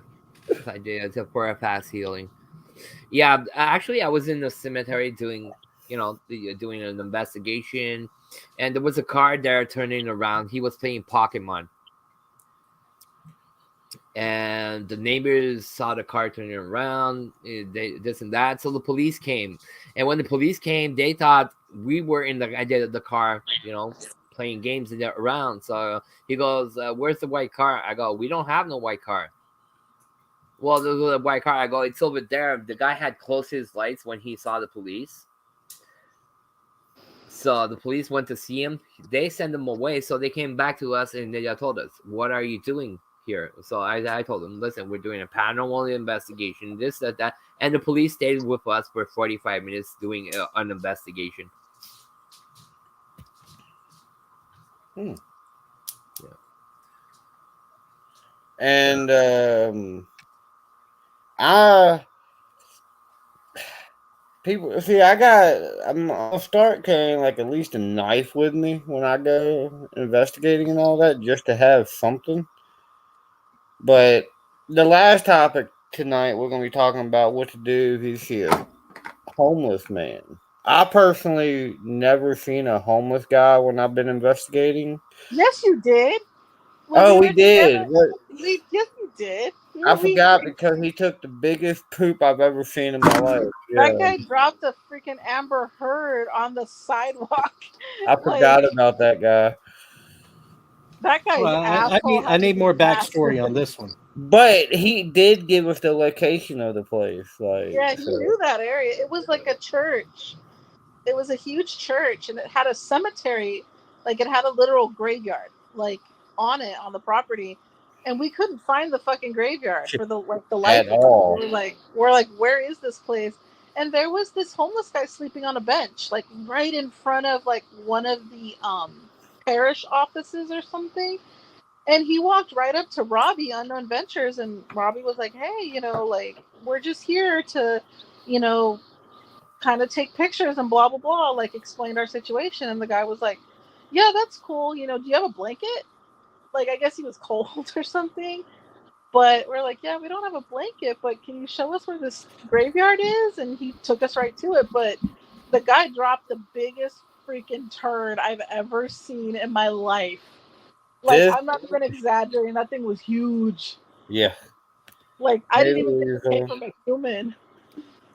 I did for a fast healing. Yeah, actually, I was in the cemetery doing, doing an investigation, and there was a car there turning around. He was playing Pokemon, and the neighbors saw the car turning around, this and that. So the police came, and when the police came, they thought we were in the car, playing games and around. So he goes, "Where's the white car?" I go, "We don't have no white car." Well, there's a white car. I go, "It's over there." The guy had closed his lights when he saw the police. So the police went to see him. They sent him away. So they came back to us and they told us, "What are you doing here?" So I told them, "Listen, we're doing a paranormal investigation, this, that." And the police stayed with us for 45 minutes doing an investigation. Yeah. And people see, I'm gonna start carrying like at least a knife with me when I go investigating and all that, just to have something. But the last topic tonight, we're gonna be talking about what to do if you see a homeless man. I personally never seen a homeless guy when I've been investigating. Yes, you did. We did. What? Yes, you did. I forgot because he took the biggest poop I've ever seen in my life. That guy dropped a freaking Amber Heard on the sidewalk. I forgot about that guy. That guy's asshole. I need more backstory on this one. But he did give us the location of the place. Yeah, he knew that area. It was like a church. It was a huge church, and it had a cemetery. Like, it had a literal graveyard, like, on it, on the property. And we couldn't find the fucking graveyard for the life at all. We're like, where is this place? And there was this homeless guy sleeping on a bench, like right in front of like one of the parish offices or something. And he walked right up to Robbie, Unknown Ventures, and Robbie was like, "Hey, like, we're just here to, kind of take pictures and blah blah blah." Like, explained our situation, and the guy was like, "Yeah, that's cool. Do you have a blanket?" Like, I guess he was cold or something. But we're like, "Yeah, we don't have a blanket, but can you show us where this graveyard is?" And he took us right to it. But the guy dropped the biggest freaking turd I've ever seen in my life. Like, I'm not even exaggerating. That thing was huge. Yeah. Like, I didn't even get to take from a human.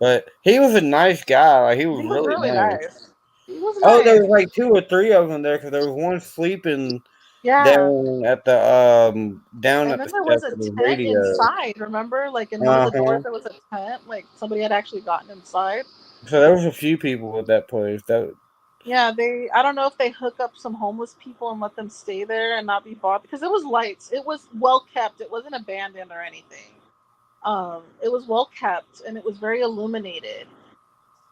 But he was a nice guy. Like, he was really nice. He was nice. There was like 2 or 3 of them there because there was one sleeping down at the down at the there was a tent radio inside. Remember, like in one of the doors, there was a tent. Like somebody had actually gotten inside. So there was a few people at that place. Yeah, I don't know if they hook up some homeless people and let them stay there and not be bothered, because it was lights. It was well kept. It wasn't abandoned or anything. It was well kept and it was very illuminated.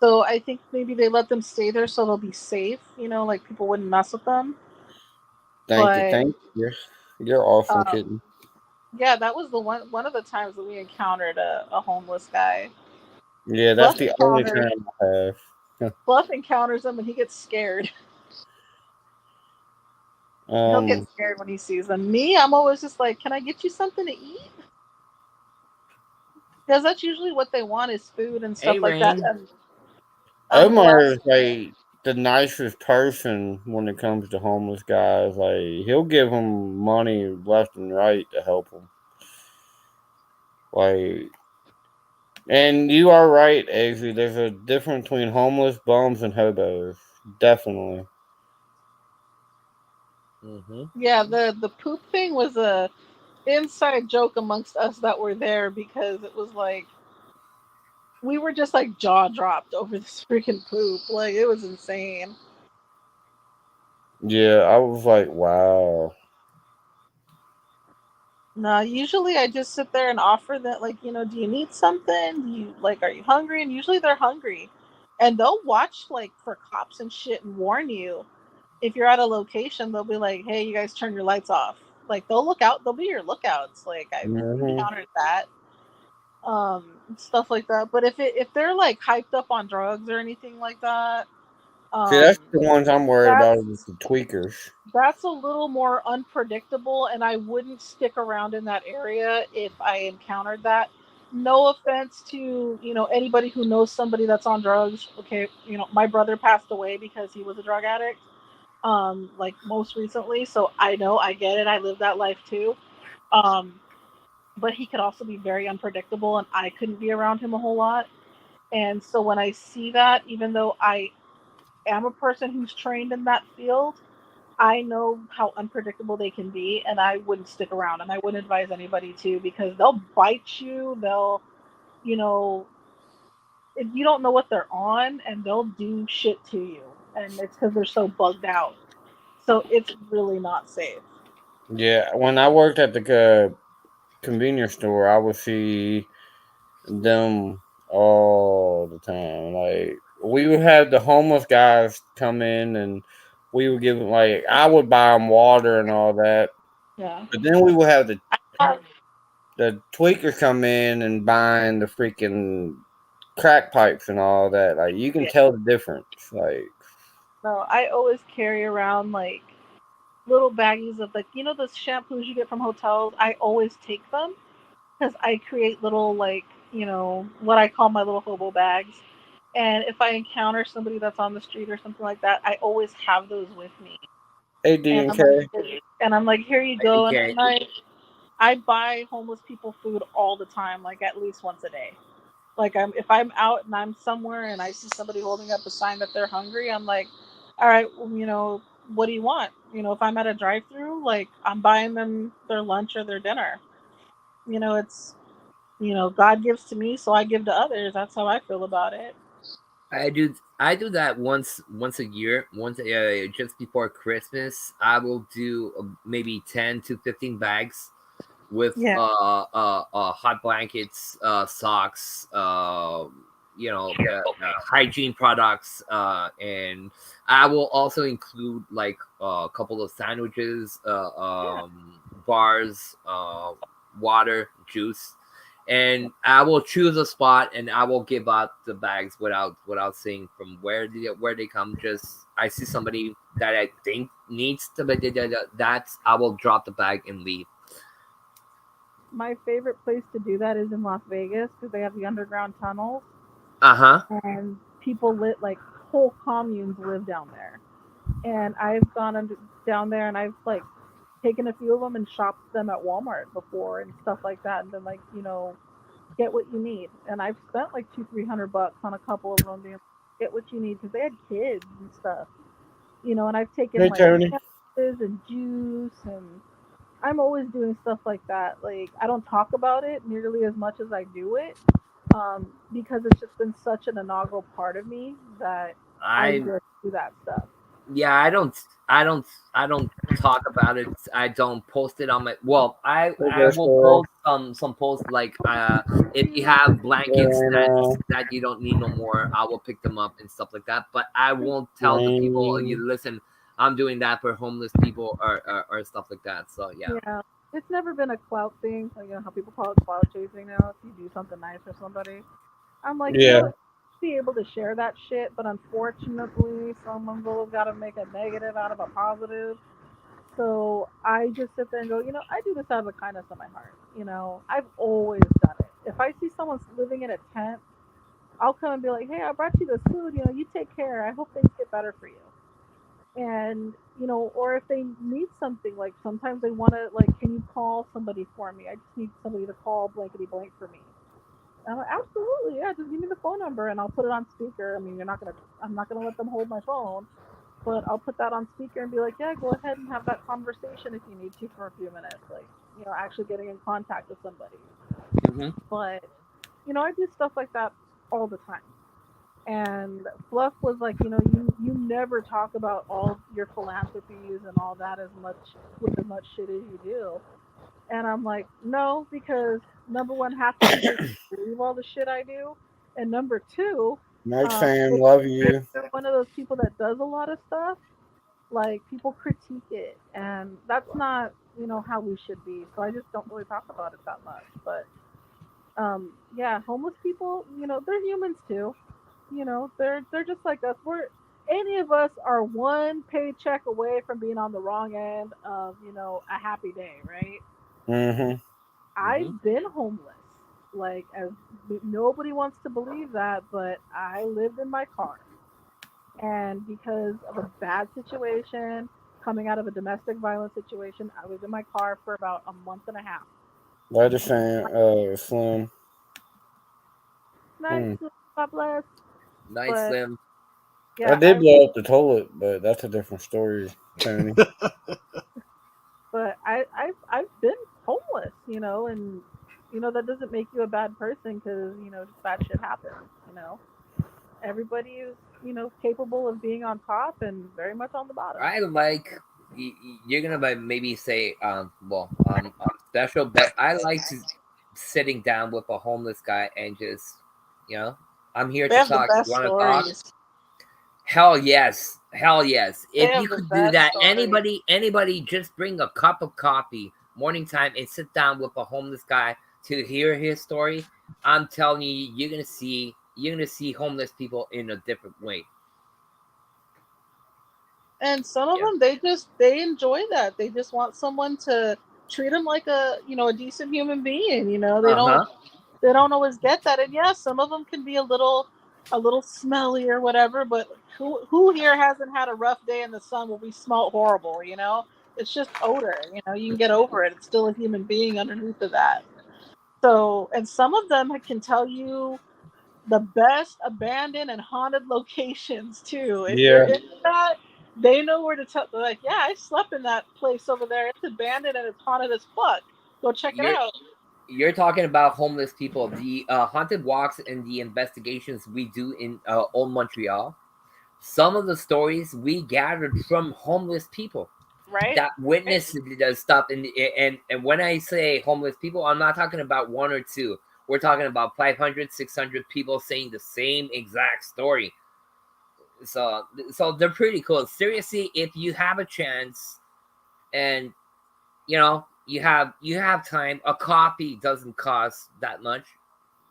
So I think maybe they let them stay there so they'll be safe. Like people wouldn't mess with them. Thank you. You're awesome, kitten. Yeah, that was the one of the times that we encountered a homeless guy. Yeah, that's the only time I have. Fluff encounters him and he gets scared. He'll get scared when he sees them. Me, I'm always just like, "Can I get you something to eat?" Because that's usually what they want, is food and stuff like that. And, Omar is like the nicest person when it comes to homeless guys. Like, he'll give them money left and right to help them. Like, and you are right, Eggsy. There's a difference between homeless, bums, and hobos. Definitely. Yeah, the poop thing was a inside joke amongst us that were there, because it was like we were just like jaw dropped over this freaking poop. Like, it was insane. Yeah, I was like, wow. No, usually I just sit there and offer that, like, do you need something? Do you are you hungry? And usually they're hungry, and they'll watch like for cops and shit and warn you if you're at a location. They'll be like, "Hey, you guys turn your lights off." Like they'll look out. They'll be your lookouts. Like I've Mhm. encountered that, stuff like that. But if they're like hyped up on drugs or anything like that, See, that's um, the ones I'm worried about that's is the tweakers. that's a little more unpredictable, and I wouldn't stick around in that area if I encountered that. No offense to anybody who knows somebody that's on drugs. Okay, my brother passed away because he was a drug addict, like most recently, so I get it. I lived that life too. um but he could also be very unpredictable, and I couldn't be around him a whole lot. And so when I see that, even though I am a person who's trained in that field, I know how unpredictable they can be, and I wouldn't stick around, and I wouldn't advise anybody to, because they'll bite you. They'll, you know, if you don't know what they're on, and they'll do shit to you, and it's because they're so bugged out. So it's really not safe. Yeah, when I worked at the convenience store, I would see them all the time. Like we would have the homeless guys come in, and we would give them I would buy them water and all that. Yeah. But then we would have Um, the tweakers come in and buying the freaking crack pipes and all that. Like you can yeah. tell the difference. Like No, I always carry around like little baggies of the shampoos you get from hotels. I always take them because I create little what I call my little hobo bags. And if I encounter somebody that's on the street or something like that, I always have those with me. AD And and I'm like, K. here you go. And Okay. I buy homeless people food all the time, like at least once a day. Like if I'm out and I'm somewhere and I see somebody holding up a sign that they're hungry, I'm like, all right, well, what do you want? If I'm at a drive-through, like I'm buying them their lunch or their dinner. It's God gives to me, so I give to others. That's how I feel about it. I do that once a year. Once just before Christmas, I will do maybe 10 to 15 bags with Yeah. hot blankets, socks, hygiene products, and I will also include like a couple of sandwiches, Yeah. bars, water, juice, and I will choose a spot and I will give out the bags without saying from where they come. Just I see somebody that I think needs to be that's I will drop the bag and leave. My favorite place to do that is in Las Vegas because they have the underground tunnels, Uh-huh. and people like whole communes live down there. And I've gone down there, and I've like taken a few of them and shopped them at Walmart before and stuff like that, and been like, get what you need. And I've spent like 200-300 bucks on a couple of them, being like, get what you need, because they had kids and stuff, and I've taken Hey like Tony. sandwiches and juice, and I'm always doing stuff like that. Like I don't talk about it nearly as much as I do it, because it's just been such an inaugural part of me that I I just do that stuff. Yeah, I don't talk about it. I don't post it on my well, I Hey I will Disco. post some posts like if you have blankets Joanna. that you don't need no more, I will pick them up and stuff like that. But I won't tell the people, oh, Lane. you listen, I'm doing that for homeless people or stuff like that. So yeah. Yeah, it's never been a clout thing. Like, how people call it clout chasing now. If you do something nice for somebody, I'm like, Yeah. be able to share that shit. But unfortunately, someone's always got to make a negative out of a positive. So I just sit there and go, I do this out of the kindness of my heart. I've always done it. If I see someone living in a tent, I'll come and be like, hey, I brought you this food. You take care. I hope things get better for you. And or if they need something, like sometimes they want to, like, can you call somebody for me? I just need somebody to call blankety blank for me. And I'm like, absolutely, yeah, just give me the phone number and I'll put it on speaker. I mean, I'm not gonna let them hold my phone, but I'll put that on speaker and be like, yeah, go ahead and have that conversation if you need to for a few minutes, like, actually getting in contact with somebody. Hmm. But I do stuff like that all the time. And Fluff was like, you never talk about all your philanthropies and all that as much, with as much shit as you do. And I'm like, no, because number one, half the people believe all the shit I do, and number two, Merch um, fam, if love you. you're one of those people that does a lot of stuff, like people critique it, and that's not how we should be. So I just don't really talk about it that much. But yeah, homeless people, they're humans too. They're just like us. Any of us are one paycheck away from being on the wrong end of a happy day, right? Mm-hmm. I've been homeless. Like, as nobody wants to believe that, but I lived in my car. And because of a bad situation, coming out of a domestic violence situation, I was in my car for about a month and a half. Letter fam, Slim. Nice, God bless. Nice, But Slim. I yeah, did blow up the toilet, but that's a different story, Tony. I've been homeless, and that doesn't make you a bad person because just bad shit happens. Everybody is capable of being on top and very much on the bottom. I like you're gonna maybe say well I'm special, but I like to sitting down with a homeless guy and just I'm here They to have the talk. You best want to talk? stories. Hell yes, hell yes. They If have you the could do best that, stories. anybody, just bring a cup of coffee morning time and sit down with a homeless guy to hear his story. I'm telling you, you're gonna see homeless people in a different way. And some of Yeah. them, they enjoy that. They just want someone to treat them like a decent human being. They Uh don't huh. they don't always get that. And yeah, some of them can be a little smelly or whatever. But who here hasn't had a rough day in the sun where we smell horrible? It's just odor. You can get over it. It's still a human being underneath of that. So, and some of them can tell you the best abandoned and haunted locations too. If you're Yeah. into that, they know where to tell. They're like, yeah, I slept in that place over there. It's abandoned and it's haunted as fuck. Go check it You're out. you're talking about homeless people. The haunted walks and the investigations we do in Old Montreal. Some of the stories we gathered from homeless people Right? that witnessed the stuff. And when I say homeless people, I'm not talking about one or two. We're talking about 500, 600 people saying the same exact story. So they're pretty cool. Seriously, if you have a chance and you have time, a coffee doesn't cost that much,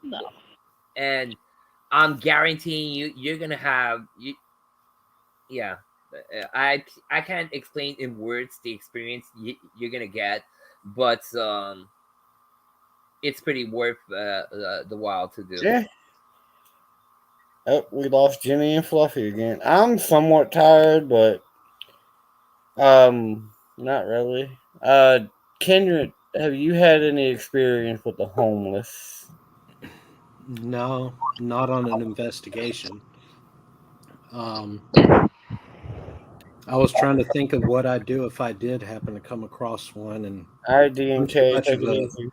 No. and I'm guaranteeing you're gonna have yeah. I can't explain in words the experience you're gonna get, but it's pretty worth the while to do. Yeah. Oh, we lost Jenny and Fluffy again. I'm somewhat tired, but not really. Kendrick, have you had any experience with the homeless? No, not on an investigation. I was trying to think of what I'd do if I did happen to come across one, and All right, I'm too DMK, much take of it a easy.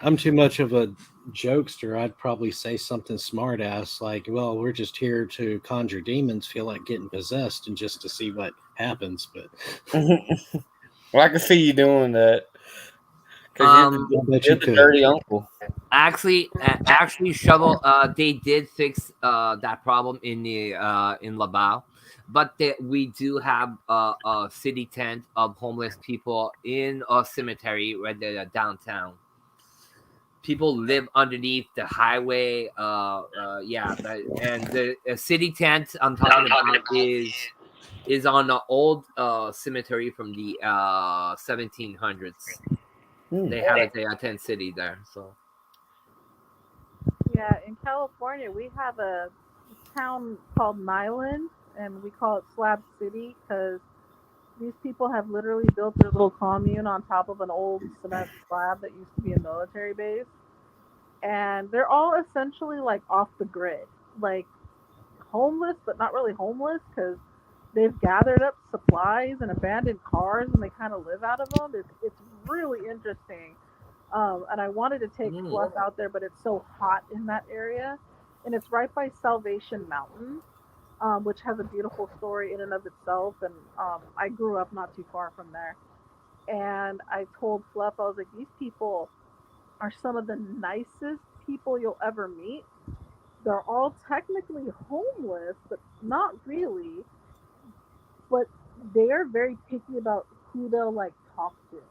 I'm too much of a jokester. I'd probably say something smart ass like, well, we're just here to conjure demons, feel like getting possessed, and just to see what happens. But Well, I can see you doing that because Um, I bet you're you the could. dirty uncle. actually, Shovel, they did fix that problem in Laval, but we do have a city tent of homeless people in a cemetery right there downtown. People live underneath the highway. Yeah, and the city tent I'm talking about is on an old cemetery from the 1700s. Hmm. They have a tent city there, so. Yeah, in California, we have a town called Nyland, and we call it Slab City because these people have literally built their little commune on top of an old cement slab that used to be a military base. And they're all essentially like off the grid, like homeless, but not really homeless because they've gathered up supplies and abandoned cars and they kind of live out of them. It's really interesting. And I wanted to take Mm. Fluff out there, but it's so hot in that area. And it's right by Salvation Mountain, which has a beautiful story in and of itself. And I grew up not too far from there. And I told Fluff, I was like, these people are some of the nicest people you'll ever meet. They're all technically homeless, but not really. But they are very picky about who they'll like talk to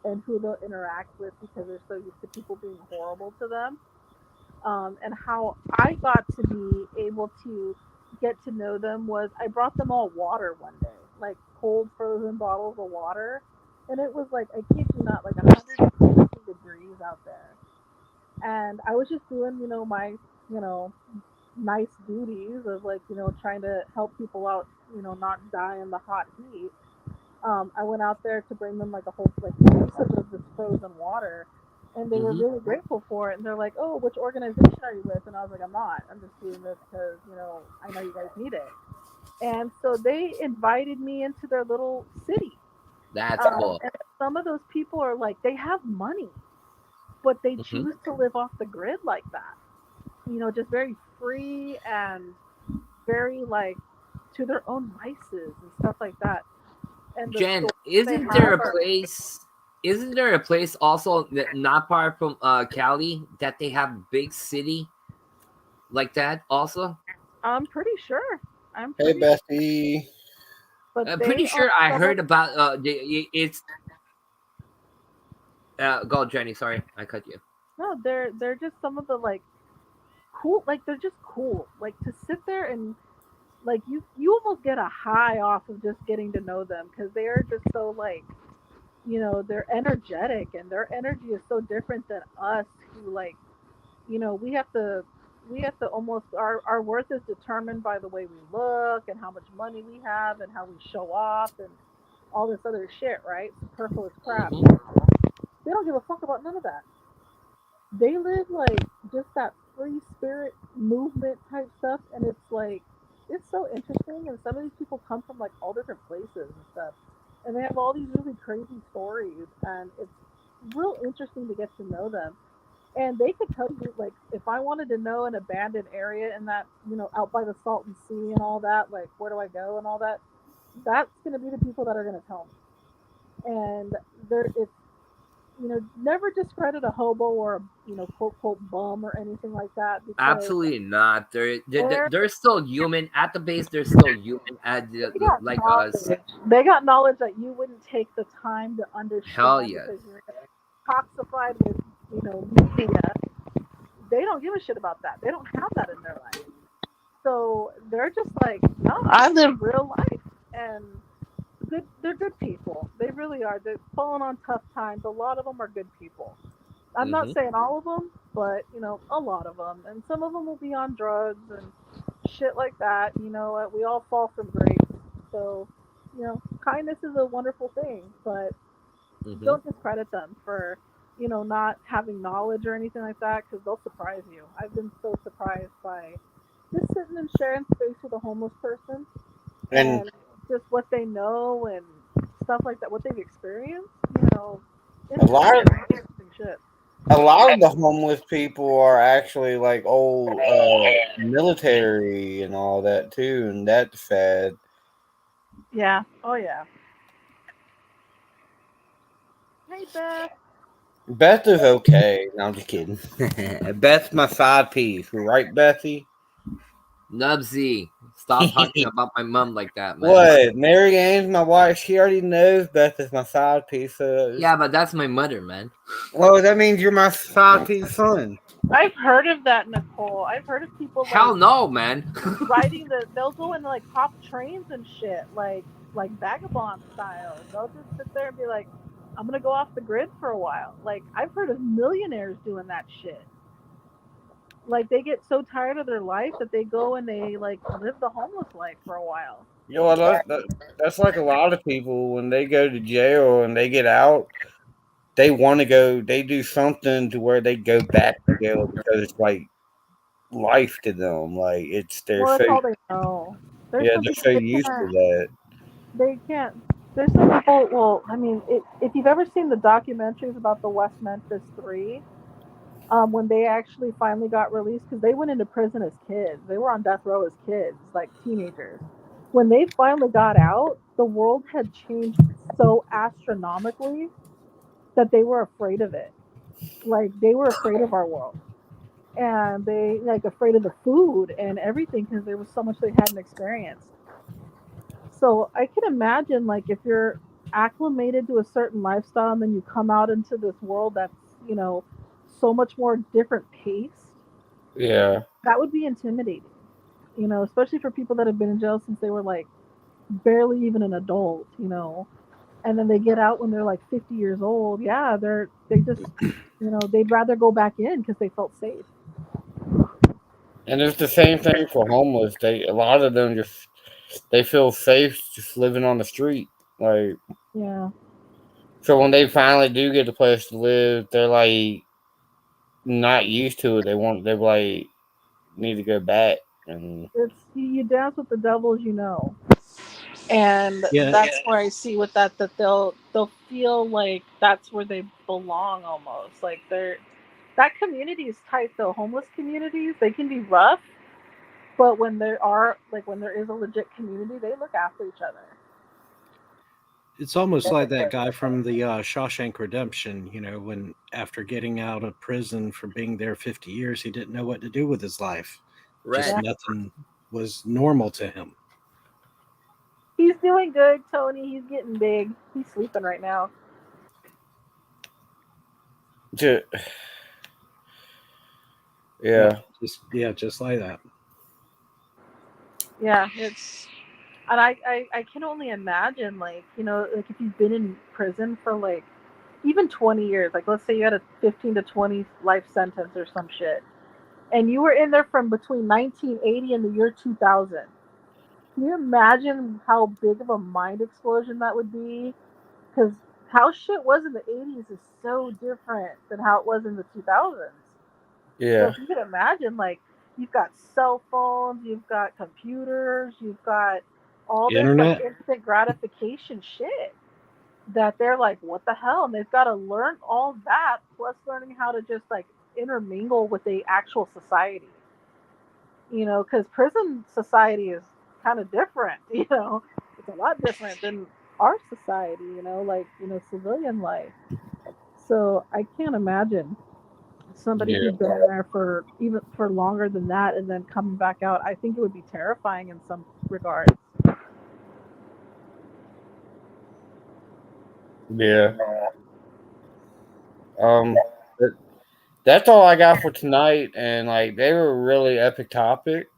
and who they'll interact with because they're so used to people being horrible to them. And how I got to be able to get to know them was I brought them all water one day, like cold frozen bottles of water, and it was like, I kid you not, like 150 degrees out there, and I was just doing, my, you know, nice duties of like, trying to help people out, not die in the hot heat. I went out there to bring them like a whole like cases of this frozen water, and they were Mm-hmm. really grateful for it. And they're like, "Oh, which organization are you with?" And I was like, "I'm not. I'm just doing this because I know you guys need it." And so they invited me into their little city. That's cool. And some of those people are like, they have money, but they Mhm. choose to live off the grid like that. Just very free and very like to their own vices and stuff like that. And the Jen, stories they isn't there have a are place? Isn't there a place also that not far from Cali that they have big city like that also? I'm pretty sure. I'm Hey, pretty, Bessie. but I'm pretty they are sure I some heard of, about it's. Go, Jenny. Sorry, I cut you. no, they're just some of the like cool, like they're just cool. Like to sit there and like you almost get a high off of just getting to know them because they are just so like they're energetic and their energy is so different than us who like we have to almost our worth is determined by the way we look and how much money we have and how we show off and all this other shit, right? Superfluous crap. Mhm. They don't give a fuck about none of that. They live like just that free spirit movement type stuff, and it's like it's so interesting. And some of these people come from like all different places and stuff, and they have all these really crazy stories, and it's real interesting to get to know them. And they could tell you like if I wanted to know an abandoned area in that out by the Salton Sea and all that, like where do I go and all that, that's going to be the people that are going to tell me. And it's never discredit a hobo or a quote quote bum or anything like that because Absolutely not. they're They're still human at the base. They're still human they got like us. knowledge. They got knowledge that you wouldn't take the time to Hell understand yes. because you're toxified with media. They don't give a shit about that. They don't have that in their life. So they're just like, no, I live real life, and they're good people. They really are. They're falling on tough times. A lot of them are good people. I'm not Mhm. saying all of them, but a lot of them, and some of them will be on drugs and shit like that. We all fall from grace. So, kindness is a wonderful thing, but Mhm. don't discredit them for not having knowledge or anything like that because they'll surprise you. I've been so surprised by just sitting and sharing space with a homeless person And and just what they know and stuff like that, what they've experienced. a lot of Interesting shit. the homeless people are actually like old military and all that too, and that's sad. Yeah. Oh yeah. Hey Beth. Beth is okay. No, I'm just kidding. Beth's my side piece, right, Bethy? Nubsy, stop talking about my mom like that, man. What? Mary Ann's my wife. She already knows Beth is my side piece. Yeah, but that's my mother, man. Well, that means you're my side piece son. I've heard of that, Nicole. I've heard of people Hell like no, man. riding they'll go and like hop trains and shit, like vagabond style. They'll just sit there and be like, I'm gonna go off the grid for a while. Like I've heard of millionaires doing that shit. Like they get so tired of their life that they go and they like live the homeless life for a while. You know, that's like a lot of people when they go to jail and they get out, they want to go. They do something to where they go back to jail because it's like life to them. Like they're Well, so that's all they know. There's yeah, some they're people so used to that. they can't. There's some people. Well, I mean, if you've ever seen the documentaries about the West Memphis Three, when they actually finally got released, because they went into prison as kids, they were on death row as kids, like teenagers. When they finally got out, the world had changed so astronomically that they were afraid of it. Like they were afraid of our world, and they like afraid of the food and everything because there was so much they hadn't experienced. So I can imagine like if you're acclimated to a certain lifestyle and then you come out into this world that's, you know, so much more different paced, Yeah. that would be intimidating. You know, especially for people that have been in jail since they were like barely even an adult, you know. And then they get out when they're like 50 years old. Yeah, they just, you know, they'd rather go back in because they felt safe. And it's the same thing for homeless. A lot of them they feel safe just living on the street. Like, Yeah. so when they finally do get a place to live, they're like not used to it. They like need to go back. And It's you dance with the devil as you know. And Yeah. that's where I see with that they'll feel like that's where they belong almost. Like that community is tight though. Homeless communities, they can be rough, but when there is a legit community, they look after each other. It's almost like that guy from the Shawshank Redemption, you know, when after getting out of prison for being there 50 years, he didn't know what to do with his life. Just Right. nothing was normal to him. He's doing good, Tony. He's getting big. He's sleeping right now. yeah. Just like that. Yeah, and I can only imagine, like, you know, like if you've been in prison for like even 20 years, like let's say you had a 15 to 20 life sentence or some shit, and you were in there from between 1980 and the year 2000. Can you imagine how big of a mind explosion that would be? Because how shit was in the 80s is so different than how it was in the 2000s. So Yeah. if you can imagine, like, you've got cell phones, you've got computers, you've got all this Internet. like instant gratification shit that they're like, what the hell? And they've got to learn all that plus learning how to just like intermingle with the actual society. You know, because prison society is kind of different. You know, it's a lot different than our society. You know, like, you know, civilian life. So I can't imagine somebody Yeah. who's been there for even for longer than that and then coming back out. I think it would be terrifying in some regards. Yeah. But that's all I got for tonight. And like they were really epic topics,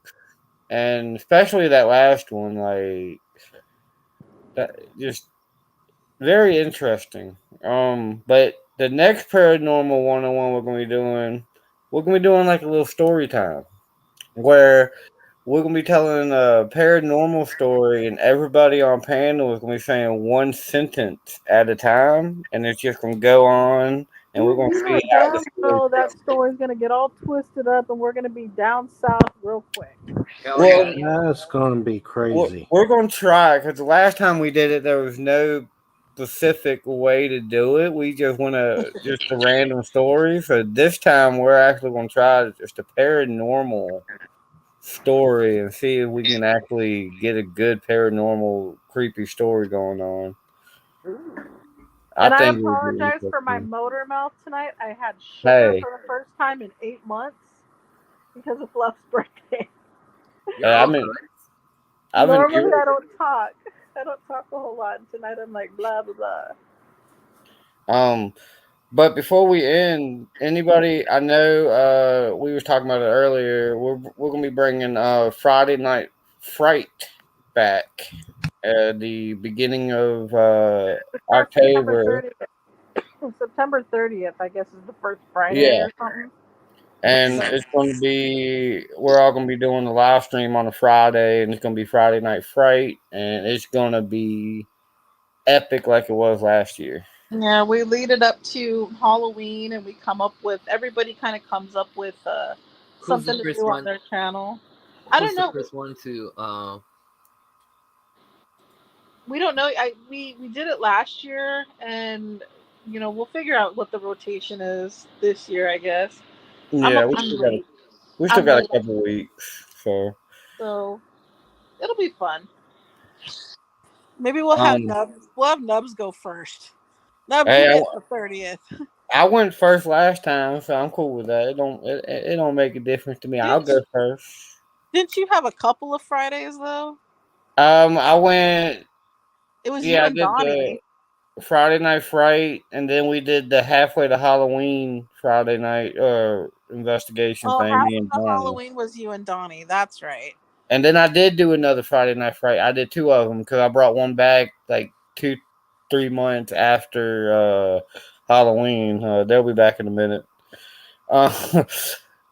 and especially that last one, like that just very interesting. But the next paranormal 101 we're gonna be doing like a little story time where we're gonna be telling a paranormal story, and everybody on panel is gonna be saying one sentence at a time, and it's just gonna go on, and we're gonna You know see how the damn story. well that story's gonna get all twisted up and we're gonna be down south real quick. Hell Well, yeah. That's going to be crazy. we're gonna try because the last time we did it, there was no specific way to do it. We just want to just a random story. So this time, we're actually gonna try just a paranormal story and see if we can actually get a good paranormal creepy story going on. I And I think it would be apologize for my interesting. motor mouth tonight. I had sugar Hey, for the first time in 8 months because of Fluff's birthday. I Yo, mean, I've been Normally I don't talk. I don't talk a whole lot. And tonight I'm like blah blah blah. But before we end, anybody I know, we was talking about it earlier. We're gonna be bringing Friday Night Fright back at the beginning of September October. 30th. September 30th, I guess, is the first Friday Yeah, or something. and it's gonna be we're all gonna be doing a live stream on a Friday, and it's gonna be Friday Night Fright, and it's gonna be epic like it was last year. Yeah, we lead it up to Halloween, and we come up with everybody kind of comes up with who's something the to first do on one? their channel. I Who's don't the know. first one to We don't know. We did it last year, and you know we'll figure out what the rotation is this year. I guess Yeah, I'm late. we still I'm got a late, couple weeks, so so it'll be fun. Maybe we'll have Um, Nubs. We'll have Nubs go first. Nubs, hey, you get the 30th. I went first last time, so I'm cool with that. It don't make a difference to me. I'll go first. Didn't you have a couple of Fridays though? I went. It was you Yeah, I and did the Donnie. Friday Night Fright, and then we did the halfway to Halloween Friday night investigation Oh, thing. half Me of and the Donnie. Halloween was you and Donnie. That's right. And then I did do another Friday Night Fright. I did 2 of them because I brought one back like 3 months after Halloween. They'll be back in a minute. Uh,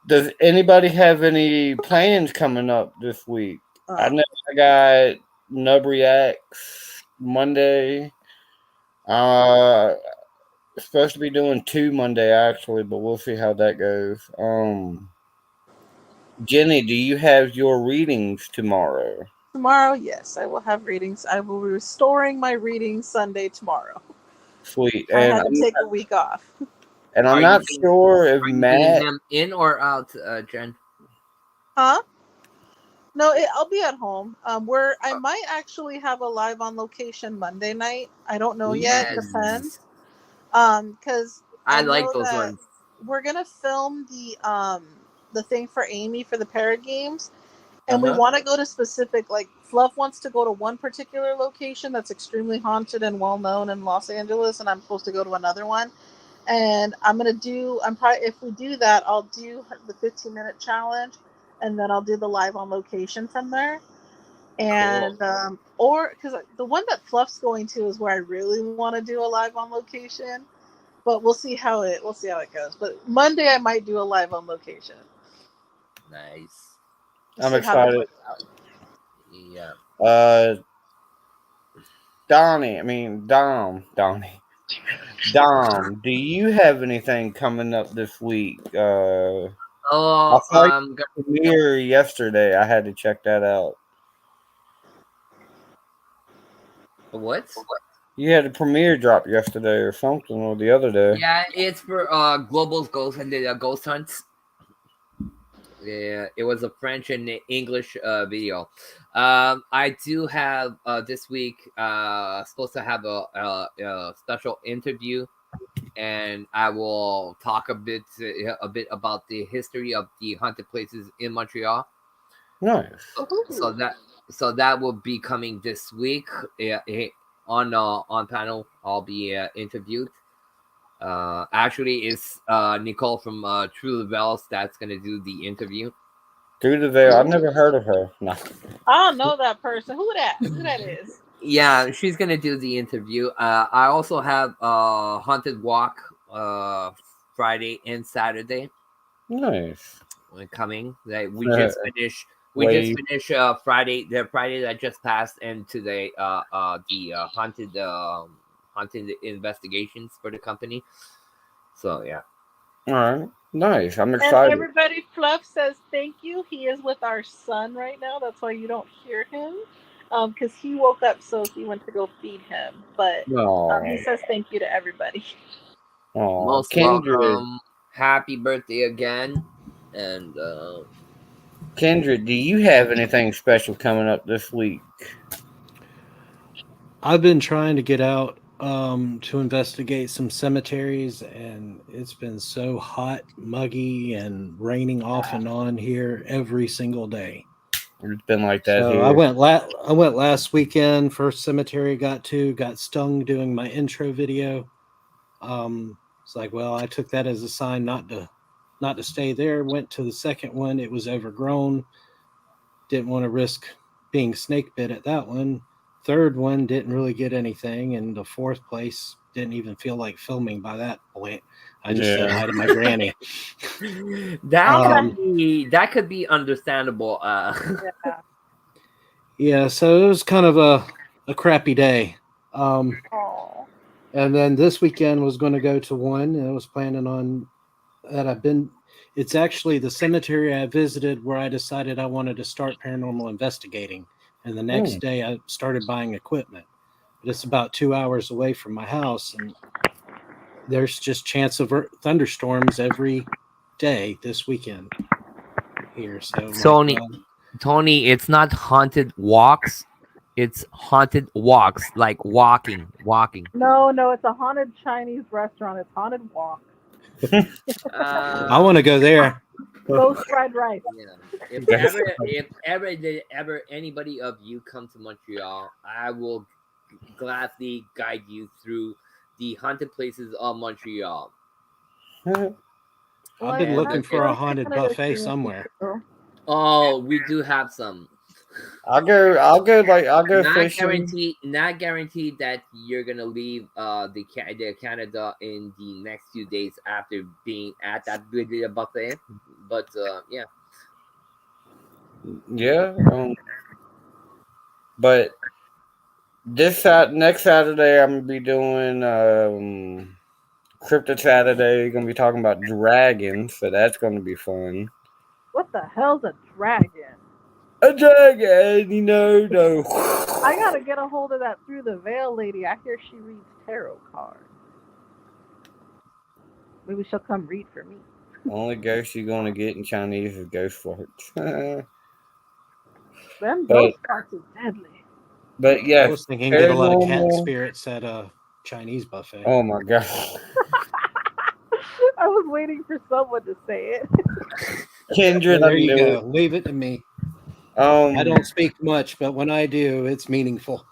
does anybody have any plans coming up this week? I know I got Nub Reacts Monday. Supposed to be doing 2 Monday actually, but we'll see how that goes. Jenny, do you have your readings tomorrow? Tomorrow, yes, I will have readings. I will be restoring my reading Sunday tomorrow. Sweet. I had to take a week off. And I'm Are not you sure if Are you doing Matt. them in or out, Jen? Huh? No, I'll be at home. I might actually have a live on location Monday night. I don't know yet. Yes. Depends. Because I know like those that ones. we're gonna film the thing for Amy for the Parrot Games, and we want to go to specific. Like Fluff wants to go to one particular location that's extremely haunted and well known in Los Angeles, and I'm supposed to go to another one. And I'm probably, if we do that, I'll do the 15-minute challenge, and then I'll do the live on location from there. And or because the one that Fluff's going to is where I really want to do a live on location, but we'll see how it goes. But Monday I might do a live on location. Nice. I'm excited. Yeah. Dom, do you have anything coming up this week? I Oh, saw you premiere yesterday. I had to check that out. What? You had a premiere drop yesterday or something, or the other day. Yeah, it's for Global's Ghost and the Ghost Hunts. Yeah, it was a French and English video. I do have this week supposed to have a special interview, and I will talk a bit about the history of the haunted places in Montreal. Nice. So that will be coming this week. On panel, I'll be interviewed. Actually, it's Nicole from True Bells that's gonna do the interview. Through the Veil. I've never heard of her. No. I don't know that person. Who that is? Yeah, she's gonna do the interview. I also have Haunted Walk Friday and Saturday. Nice. Coming. We just finished. We just finished Friday. The Friday that just passed, and today the haunted investigations for the company. So yeah. All right. Nice. I'm And excited. everybody, Fluff says thank you. He is with our son right now. That's why you don't hear him. Because he woke up, so he went to go feed him. But he says thank you to everybody. Most welcome. Happy birthday again. And Kendra, do you have anything special coming up this week? I've been trying to get out to investigate some cemeteries, and it's been so hot, muggy, and raining off and on here every single day. It's been like that so here. I went last weekend. First cemetery got stung doing my intro video. It's like, well, I took that as a sign not to stay there. Went to the second one. It was overgrown. Didn't want to risk being snake bit at that one. Third one didn't really get anything, and the fourth place didn't even feel like filming by that point. I just said hi to my granny. That could be understandable. Yeah, so it was kind of a crappy day. And then this weekend was going to go to one, and I was planning on that. It's actually the cemetery I visited where I decided I wanted to start paranormal investigating. And the next day I started buying equipment. But it's about 2 hours away from my house, and there's just chance of thunderstorms every day this weekend here. So Tony, it's not haunted walks, It's haunted walks, like walking. No, it's a haunted Chinese restaurant. It's haunted walk. I want to go there. Ghost fried rice. Yeah. If ever anybody of you come to Montreal, I will gladly guide you through the haunted places of Montreal. I've been looking for a haunted buffet somewhere. Oh, we do have some. I'll go fishing. Not guaranteed that you're gonna leave the Canada in the next few days after being at that buffet, but yeah. Yeah. But next Saturday I'm gonna be doing Cryptid Saturday. Gonna be talking about dragons, so that's gonna be fun. What the hell's a dragon? A dragon, no. I gotta get a hold of that through the veil lady. I hear she reads tarot cards. Maybe she'll come read for me. Only ghost you're gonna get in Chinese is ghost farts. Them ghost farts is deadly. But yeah, I was thinking get a lot of cat spirits at a Chinese buffet. Oh my god. I was waiting for someone to say it. Kindred, there you go. Leave it to me. I don't speak much, but when I do, it's meaningful.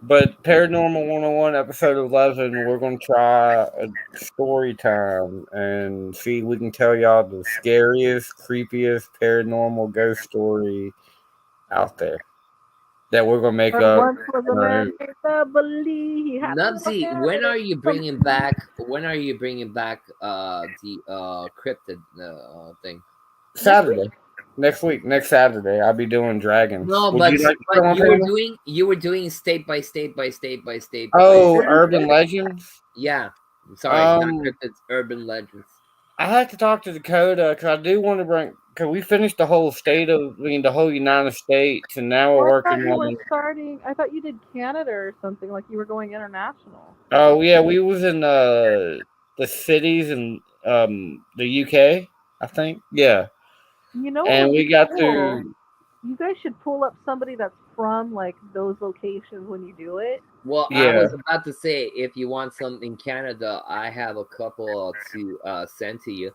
But Paranormal 101, episode 11, we're going to try a story time and see if we can tell y'all the scariest, creepiest paranormal ghost story out there that we're going to make up. Nubsy, when are you bringing back the cryptid thing? Saturday. Next Saturday, I'll be doing dragons. No, but you were doing state by state. Oh, urban legends. Yeah, sorry, not cryptids, urban legends. I have to talk to Dakota because I do want to bring. Because we finished the whole the whole United States, and now we're working on. I thought you did Canada or something, like you were going international. Oh yeah, we was in the cities in the UK, I think. Yeah. You know, and we got to. You guys should pull up somebody that's from like those locations when you do it. Well, yeah. I was about to say, if you want some in Canada, I have a couple to send to you.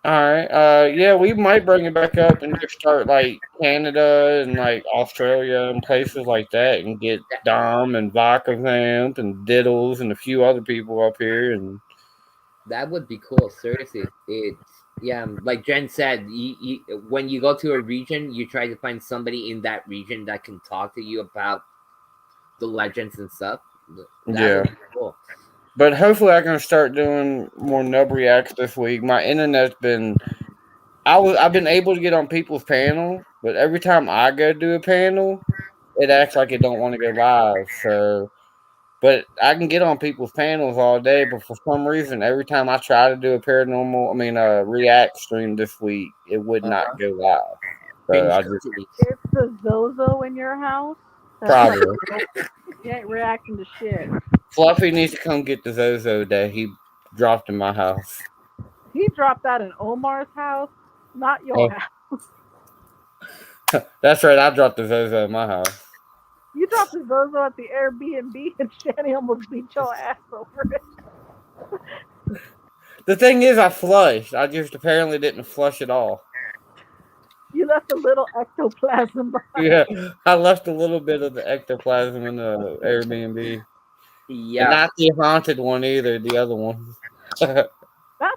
All right. Yeah, we might bring it back up and just start like Canada and like Australia and places like that, and get Dom and Vodka Vamp and Diddles and a few other people up here, and that would be cool. Seriously, yeah, like Jen said, when you go to a region, you try to find somebody in that region that can talk to you about the legends and stuff. That would be cool. But hopefully I can start doing more nub reacts this week. My internet's been... I've been able to get on people's panel, but every time I go do a panel, it acts like it don't want to go live. So... But I can get on people's panels all day, but for some reason, every time I try to do a react stream this week, it would not go live. So it's the Zozo in your house? Probably. You ain't reacting to shit. Fluffy needs to come get the Zozo that he dropped in my house. He dropped that in Omar's house, not your house. That's right, I dropped the Zozo in my house. You dropped the Zozo at the Airbnb and Shani almost beat your ass over it. The thing is, I flushed. I just apparently didn't flush at all. You left a little ectoplasm behind. Yeah, I left a little bit of the ectoplasm in the Airbnb. Yeah. And not the haunted one either, the other one. That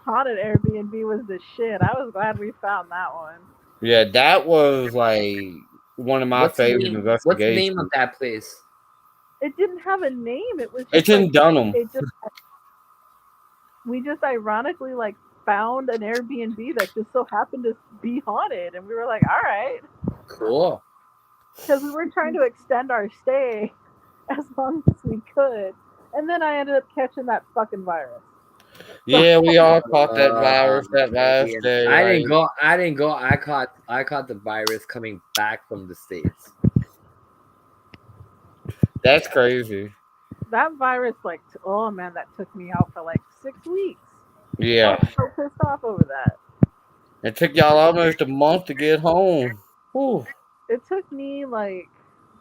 haunted Airbnb was the shit. I was glad we found that one. Yeah, that was like... one of my favorite investigations. What's the name of that place? It didn't have a name. It was. It's in Dunham. We just ironically like found an Airbnb that just so happened to be haunted, and we were like, "All right, cool," because we were trying to extend our stay as long as we could, and then I ended up catching that fucking virus. Yeah, we all caught that virus that last day. I didn't go. I caught the virus coming back from the States. That's crazy. That virus, like, oh man, that took me out for like 6 weeks. Yeah. I was so pissed off over that. It took y'all almost a month to get home. Whew. It took me like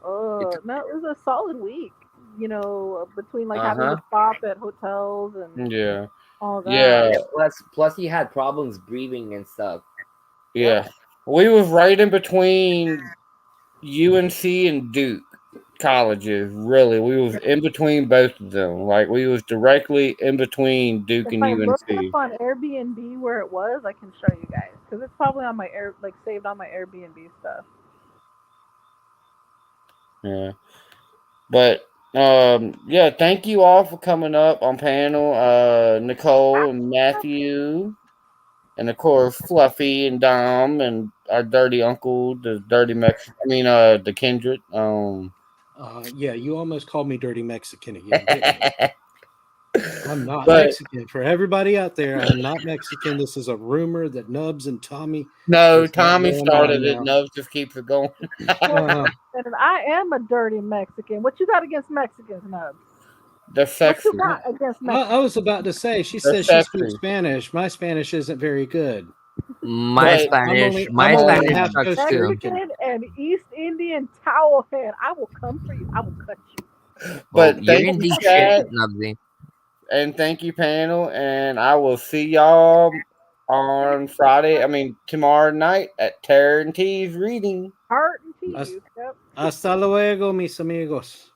No, it was a solid week. You know, between like having to stop at hotels and Yeah. all that. Yeah. Plus he had problems breathing and stuff. Yeah. We was right in between UNC and Duke colleges, really. We was in between both of them. Like we was directly in between Duke If and I look up UNC. on Airbnb where it was, I can show you guys because it's probably on my saved on my Airbnb stuff. Yeah. But yeah, thank you all for coming up on panel. Nicole and Matthew. And of course Fluffy and Dom and our dirty uncle, the dirty the Kindred. Yeah, you almost called me dirty Mexican again, didn't you? I'm not But- Mexican. For everybody out there, I'm not Mexican. This is a rumor that Nubs and Tommy. No, is not Tommy going started on it. now. Nubs just keeps it going. And I am a dirty Mexican. What you got against Mexicans, Nubs? They're What sexy. you got against Mexicans? I was about to say, she They're says she sexy. speaks Spanish. My Spanish isn't very good. My But I'm only Spanish half sucks Costa too. Rican. Mexican and East Indian towel head. I will come for you. I will cut you. But you're thank in you, deep chat, shit, Nubsy. and thank you, panel, and I will see y'all on Friday. Tomorrow night at TAROT&TEA's reading. Heart and teeth. Yep. Hasta luego, mis amigos.